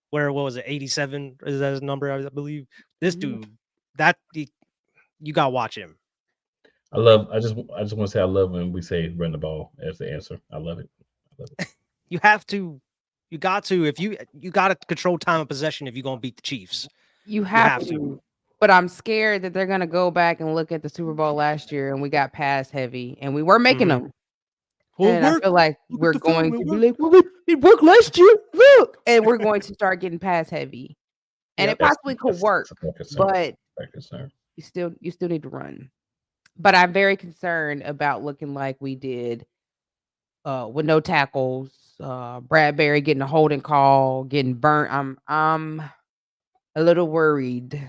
Where what was it? 87 is that his number? I believe this dude. You gotta watch him. I just want to say I love when we say run the ball as the answer. I love it. You have to. You got to. If you got to control time of possession if you're gonna beat the Chiefs. You have have to. to. But I'm scared that they're gonna go back and look at the Super Bowl last year, and we got pass heavy, and we were making them. Well, And I feel like Look at we're the film, going it to be worked. like, well, It worked last year. Look, and we're going to start getting pass heavy, and Yep. it possibly could work, but you still need to run. But I'm very concerned about looking like we did with no tackles. Bradbury getting a holding call, getting burnt. I'm a little worried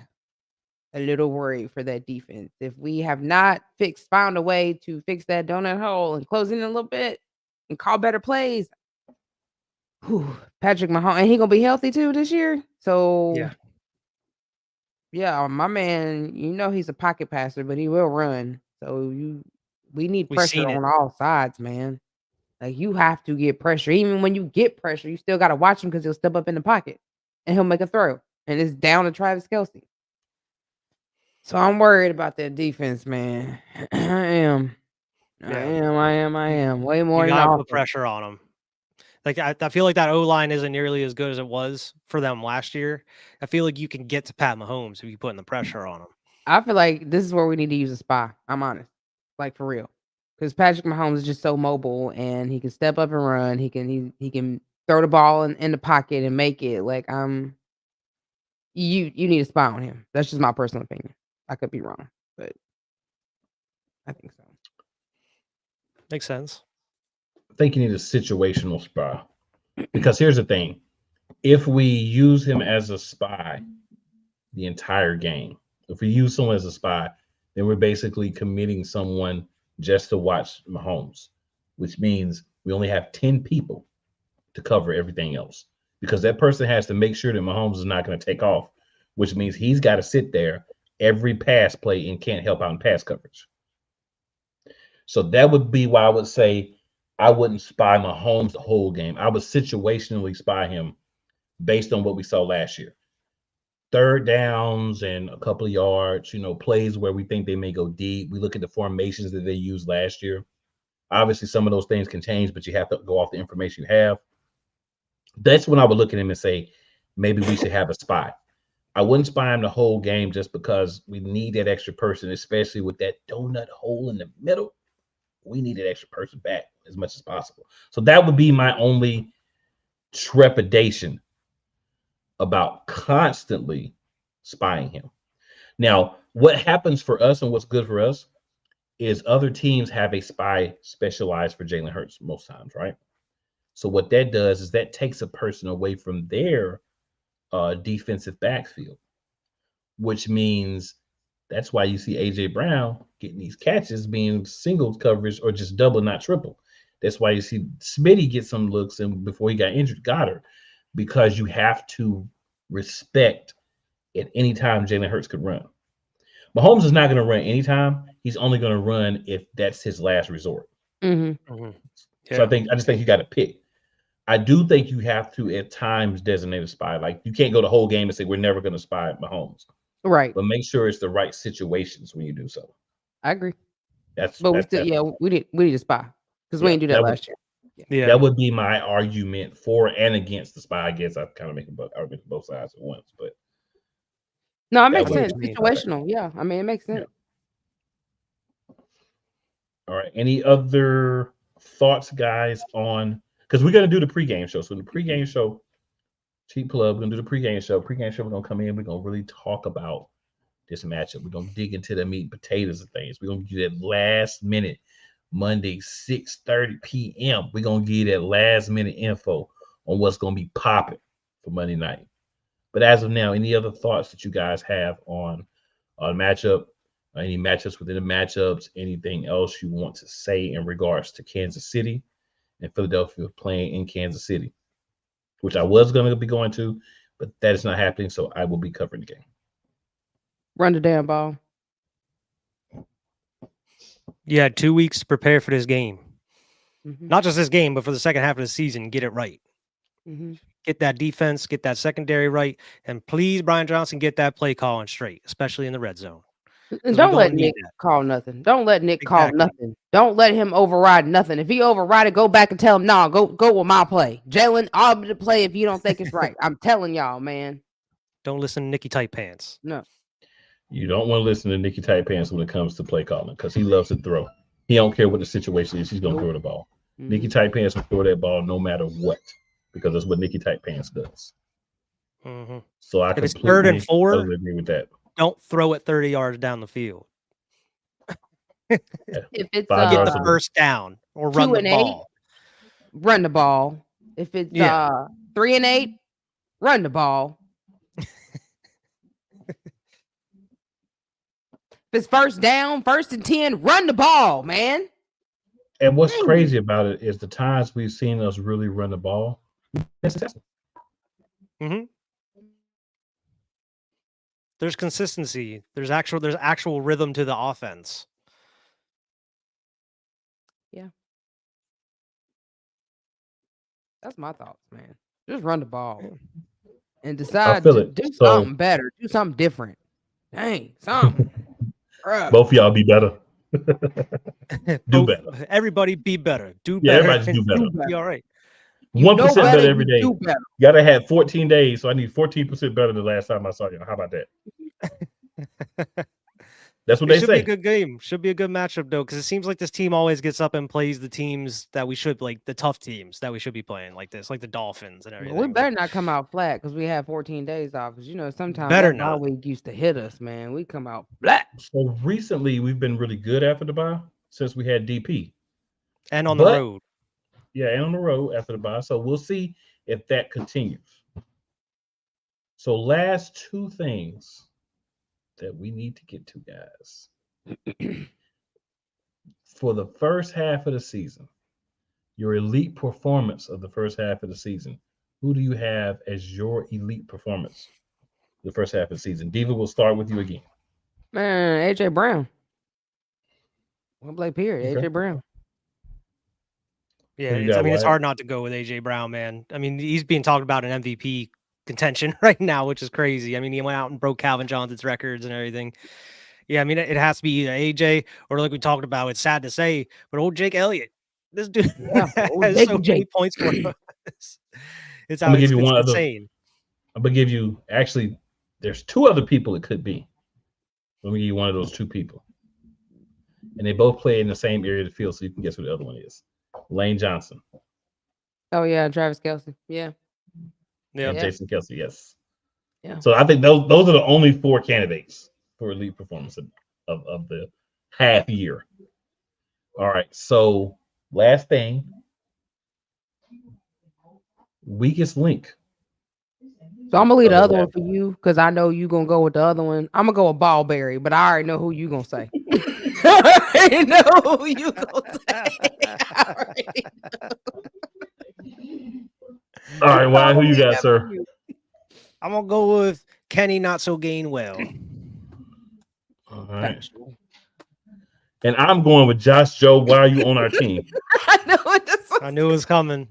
for that defense. If we have not found a way to fix that donut hole and close in a little bit and call better plays, Patrick Mahomes, and he gonna be healthy too this year. So yeah, my man, he's a pocket passer, but he will run. So we need pressure on all sides, man. Like you have to get pressure. Even when you get pressure, you still gotta watch him because he'll step up in the pocket and he'll make a throw. And it's down to Travis Kelce. So I'm worried about that defense, man. I am. Way more You than gotta put pressure on them. Like I feel like that O-line isn't nearly as good as it was for them last year. I feel like you can get to Pat Mahomes if you put in the pressure on him. I feel like this is where we need to use a spy. I'm honest, like for real, because Patrick Mahomes is just so mobile and he can step up and run. He can throw the ball in the pocket and make it. Like you need a spy on him. That's just my personal opinion. I could be wrong, but I think so. Makes sense. I think you need a situational spy, because here's the thing: if we use him as a spy the entire game, if we use someone as a spy, then we're basically committing someone just to watch Mahomes, which means we only have 10 people to cover everything else, because that person has to make sure that Mahomes is not going to take off, which means he's got to sit there every pass play and can't help out in pass coverage. So that would be why I would say I wouldn't spy Mahomes the whole game. I would situationally spy him based on what we saw last year. Third downs and a couple of yards, plays where we think they may go deep. We look at the formations that they used last year. Obviously, some of those things can change, but you have to go off the information you have. That's when I would look at him and say, maybe we should have a spy. I wouldn't spy him the whole game just because we need that extra person, especially with that donut hole in the middle. We need that extra person back as much as possible. So that would be my only trepidation about constantly spying him. Now, what happens for us and what's good for us is other teams have a spy specialized for Jalen Hurts most times, right? So what that does is that takes a person away from their defensive backfield, which means that's why you see A.J. Brown getting these catches being single coverage or just double, not triple. That's why you see Smitty get some looks and before he got injured, Goddard, because you have to respect at any time Jalen Hurts could run. Mahomes is not going to run anytime. He's only going to run if that's his last resort. Mm-hmm. Mm-hmm. Yeah. So I just think you got to pick. I do think you have to at times designate a spy. Like you can't go the whole game and say we're never going to spy Mahomes. Right. But make sure it's the right situations when you do so. I agree. We need a spy because we didn't do that last year. Yeah, that would be my argument for and against the spy. I guess I kind of make argument both sides at once, but no, it makes sense. Situational, yeah. I mean, it makes sense. Yeah. All right. Any other thoughts, guys, on because we're gonna do the pregame show. So in the pregame show, Cheap Plug, we're gonna do the pregame show. Pregame show, we're gonna come in. We're gonna really talk about this matchup. We're gonna dig into the meat and potatoes of things. We're gonna give you that last minute Monday 6:30 p.m. We're gonna give you that last minute info on what's gonna be popping for Monday night. But as of now, any other thoughts that you guys have on matchup, any matchups within the matchups, anything else you want to say in regards to Kansas City and Philadelphia playing in Kansas City, which I was going to be going to, but that is not happening, so I will be covering the game. Run the damn ball. You had 2 weeks to prepare for this game. Mm-hmm. Not just this game, but for the second half of the season, get it right. Mm-hmm. Get that defense, get that secondary right, and please, Brian Johnson, get that play calling straight, especially in the red zone. And don't let Nick call nothing. Don't let Nick call nothing. Don't let him override nothing. If he override it, go back and tell him, no, go with my play. Jalen, I'll be the play if you don't think it's right. I'm telling y'all, man. Don't listen to Nicky Tight Pants. No. You don't want to listen to Nicky Tight Pants when it comes to play calling because he loves to throw. He don't care what the situation is. He's going to throw the ball. Mm-hmm. Nicky Tight Pants will throw that ball no matter what. because that's what Nikki Tight Pants does. Mm-hmm. So I If it's completely 3rd and 4, totally agree with that. don't throw it 30 yards down the field. If it's 5 Get yards the to first down or run 2 the and 8, ball. run the ball. If it's Yeah. 3 and 8, run the ball. If it's first down, 1st and 10, run the ball, man. And what's Dang. crazy about it is the times we've seen us really run the ball. It's successful. Mm-hmm. There's consistency. There's actual rhythm to the offense. That's my thoughts, man. Just run the ball and I decide feel to it. do So something better. Do something different. Dang, something. Bruh. both of y'all be better. Do better. Everybody be better. Do Yeah, better. everybody just do better. Do better. Be all right. You 1% know better better, every you day. do better. Gotta have 14 days, so I need 14% better than the last time I saw you. How about that? That's what It they should be a say. good game. Should be a good matchup though, because it seems like this team always gets up and plays the teams that we should, like the tough teams that we should be playing, like this, like the Dolphins and But everything. we better not come out flat because we have 14 days off. Because sometimes Better that bye not. week used to hit us, man. We come out flat. So recently, we've been really good after the bye since we had DP. And on the But- road. Yeah, and on the road after the bye. So we'll see if that continues. So last 2 things that we need to get to, guys. For the first half of the season, your elite performance of the first half of the season, who do you have as your elite performance the first half of the season? Diva, we'll start with you again. Man, AJ Brown. One play period. Okay. AJ Brown. Yeah, Who you it's got, it's Wyatt? hard not to go with AJ Brown, man. I mean, he's being talked about in MVP contention right now, which is crazy. I mean, he went out and broke Calvin Johnson's records and everything. Yeah, I mean, it has to be either AJ or, like we talked about, it's sad to say, but old Jake Elliott. This dude Yeah, old has Jake so many Jake. points for us. It's I'm how gonna it's give you one other- insane. I'm gonna give you actually. There's 2 other people it could be. Let me give you one of those 2 people, and they both play in the same area of the field, so you can guess who the other one is. Lane Johnson Oh, yeah. Travis Kelce. Yeah. Yeah. and Jason Kelsey. Yes. Yeah. So I think those are the only 4 candidates for elite performance of the half year. All right. So last thing, weakest link. So I'm gonna leave the Oh, other yeah. one for you because I know you're gonna go with the other one. I'm gonna go with Ballberry, but I already know who you gonna say. I already know who you gonna say. I already All right, Wyatt, who you got, sir? I'm gonna go with Kenny Not So Gainwell. All right. And I'm going with Josh Joe. Why are you on our team? I know it. That's I knew it was coming.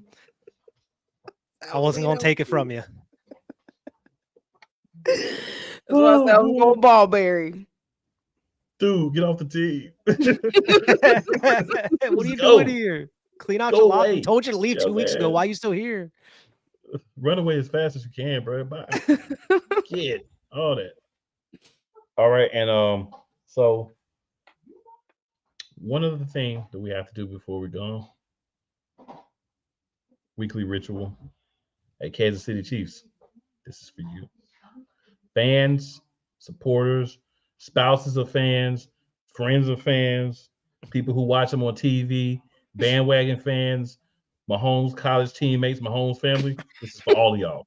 I wasn't gonna take it from you. That's why I said I'm going Ballberry. Dude, get off the team. What are you go. doing here? Clean out Go your locker. away. We told you to leave Yeah, 2 weeks ago. man. Why are you still here? Run away as fast as you can, bro. Bye. Kid, all that. All right, and so one of the things that we have to do before we go, weekly ritual at Kansas City Chiefs. This is for you. Fans, supporters, spouses of fans, friends of fans, people who watch them on TV, bandwagon fans, Mahomes college teammates, Mahomes family. This is for all of y'all.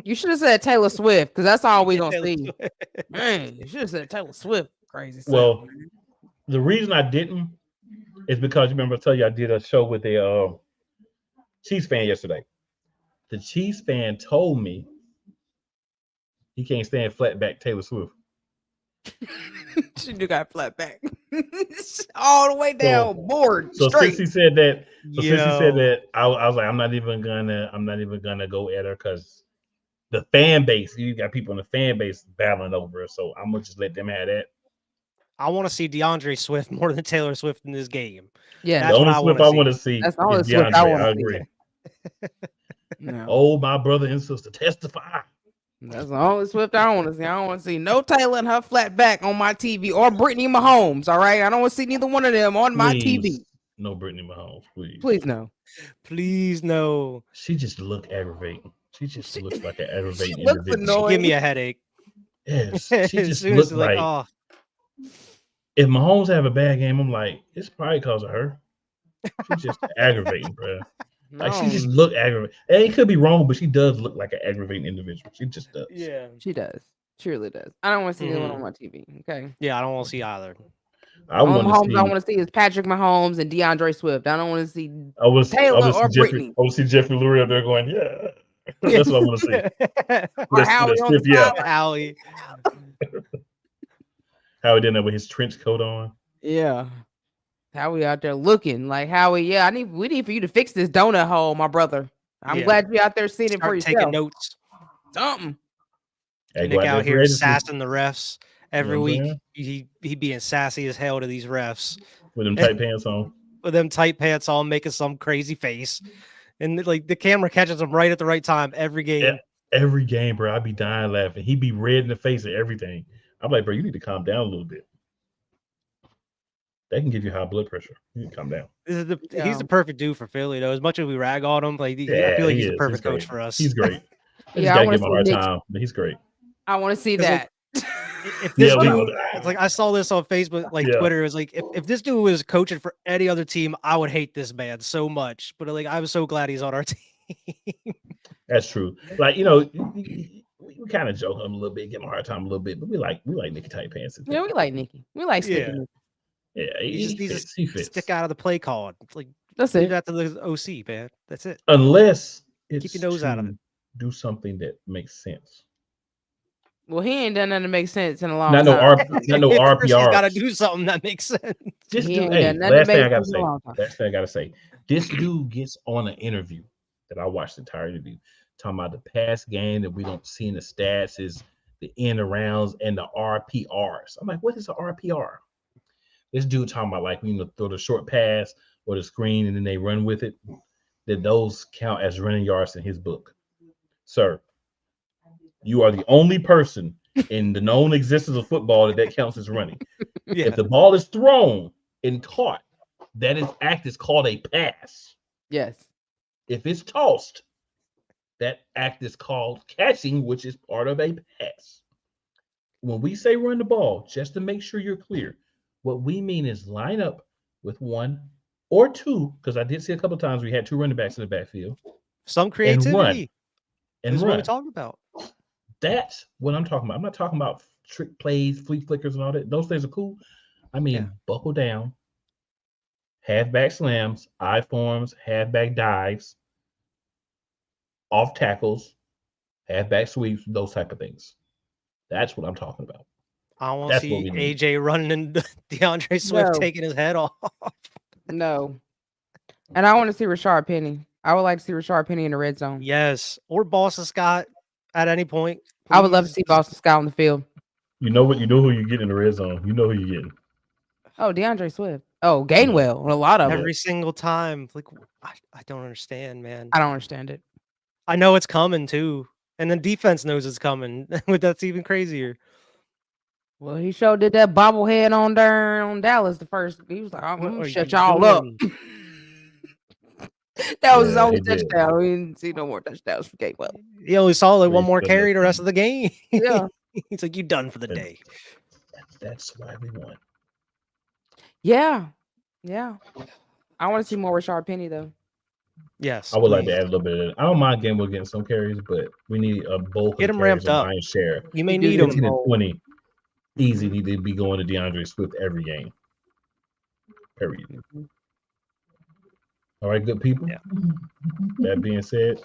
You should have said Taylor Swift because that's all we gonna Taylor see. Swift. Man, you should have said Taylor Swift. Crazy. stuff, Well, man. the reason I didn't is because you remember I tell you I did a show with a Chiefs fan yesterday. The Chiefs fan told me he can't stand flat back Taylor Swift. She do got flat back all the way down, board So straight. since he said that, since he said Yo. that, I was like, I'm not even gonna go at her because the fan base, you got people in the fan base battling over her. So I'm gonna just let them have that. I want to see DeAndre Swift more than Taylor Swift in this game. Yeah, That's The only what I Swift wanna I see. want to see That's the only is Swift I DeAndre. wanna I see. agree. no. Oh, my brother and sister, testify. That's the only Swift I want to see. I don't want to see no Taylor and her flat back on my TV or Brittany Mahomes. All right, I don't want to see neither one of them on my TV. Please. No Brittany Mahomes, please. Please no. Please no. She just look aggravating. She just looks like an aggravating looks individual. annoying. Give me a headache. Yes, As she just soon as looked like, oh, if Mahomes have a bad game, I'm like, it's probably because of her. She's just aggravating, bro. Like she just look aggravating. And it could be wrong, but she does look like an aggravating individual. She just does. yeah. She does. She really does. I don't want to see anyone on my TV. Okay. Yeah, I don't want to see either. I want to see. I want to see is Patrick Mahomes and DeAndre Swift. I don't want to see I want Taylor or to see Brittany. Jeffrey Lurie up there going, yeah. That's what I want to see. Or Howie on the yeah. sideline. Howie. Howie did that with his trench coat on. Yeah. Howie out there looking like Howie. Yeah, we need for you to fix this donut hole, my brother. I'm glad you're out there seeing it for Start yourself. taking notes. Something. Hey, Nick go out there here for agency sassing the refs every You know what I'm week. He being sassy as hell to these refs with them tight pants on. with them tight pants on, making some crazy face, and like the camera catches him right at the right time every game. Yeah, every game, bro. I'd be dying laughing. He'd be red in the face at everything. I'm like, bro, you need to calm down a little bit. That can give you high blood pressure. You need to calm down. He's the perfect dude for Philly, though. As much as we rag on him, like I feel like he's the perfect coach for us. He's great. I Yeah, just gotta give him a hard time, but he's great. I want to see that. If this Yeah, dude, it's like I saw this on Facebook, like Twitter, it was like if this dude was coaching for any other team, I would hate this man so much. But like I'm so glad he's on our team. That's true. Like, you know, we kind of joke him a little bit, give him a hard time a little bit, but we like Nicky tight pants. Yeah, we like Nicky. We like Sticky Nicky. Yeah, he fits. Stick out of the play call. Like that's leave it. that to the OC, man. That's it. Unless it's keep your nose out of it. Do something that makes sense. Well, he ain't done nothing that makes sense in a long Not time. no RPR. He's got to do something that makes sense. This He dude, ain't hey, done nothing last that thing I makes gotta sense in a long time. say. Last thing I gotta say. This dude gets on an interview that I watched the entire interview, talking about the past game that we don't see in the stats is the end arounds and the RPRs. I'm like, what is an RPR? This dude talking about like, you know, throw the short pass or the screen and then they run with it. That those count as running yards in his book. Sir, you are the only person in the known existence of football that counts as running. Yeah. If the ball is thrown and caught, that act is called a pass. Yes. If it's tossed, that act is called catching, which is part of a pass. When we say run the ball, just to make sure you're clear, what we mean is line up with one or two, because I did see a couple of times we had two running backs in the backfield. Some creativity. And That's run. what we're talking about. That's what I'm talking about. I'm not talking about trick plays, flea flickers, and all that. Those things are cool. I mean, buckle down, halfback slams, I forms, halfback dives, off tackles, halfback sweeps, those type of things. That's what I'm talking about. I want to That's what see we need. AJ running and DeAndre Swift No. taking his head off. No. And I want to see Rashard Penny. I would like to see Rashard Penny in the red zone. Yes, or Boston Scott at any point. I would love to please. see Boston Scott on the field. You know what? You know who you get in the red zone. You know who you getting. Oh, DeAndre Swift. Oh, Gainwell. A lot of them. every single time. Like I don't understand, man. I don't understand it. I know it's coming too, and the defense knows it's coming. That's even crazier. Well, he sure did that bobblehead on Dallas the first. He was like, I'm What gonna are shut you y'all up. doing? That was his Yeah, only he did. touchdown. We didn't see no more touchdowns from Gainwell. He only saw like one Please more goodness. carry the rest of the game. Yeah. He's like, "You done for the Yeah. day." That's why we won. Yeah. Yeah. I want to see more Rashard Penny though. Yes, I would like please. to add a little bit of that. I don't mind Gamble getting some carries, but we need a bulk Get of him carries ramped on up. Ryan share. You may do need need 15 him. and 20 easy need to be going to DeAndre Swift every game. Period. Mhm. All right, good people. Yeah. That being said,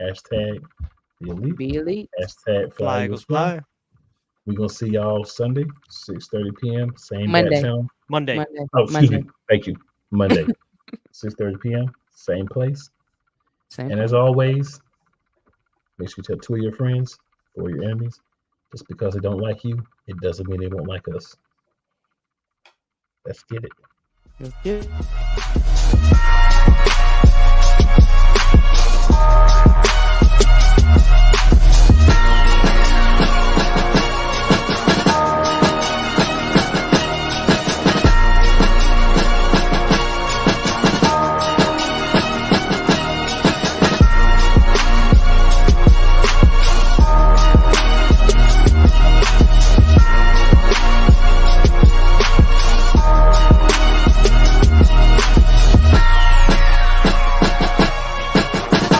hashtag the elite, Be elite. hashtag Fly Eagles fly. We're gonna see y'all Sunday, 6:30 p.m. Same Monday. bat channel. Monday. Monday. Oh, excuse Monday. me. Thank you. Monday, 6:30 p.m. Same place. Same. And as always, make sure you tell 2 of your friends or your enemies. Just because they don't like you, it doesn't mean they won't like us. Let's get it. Let's get it.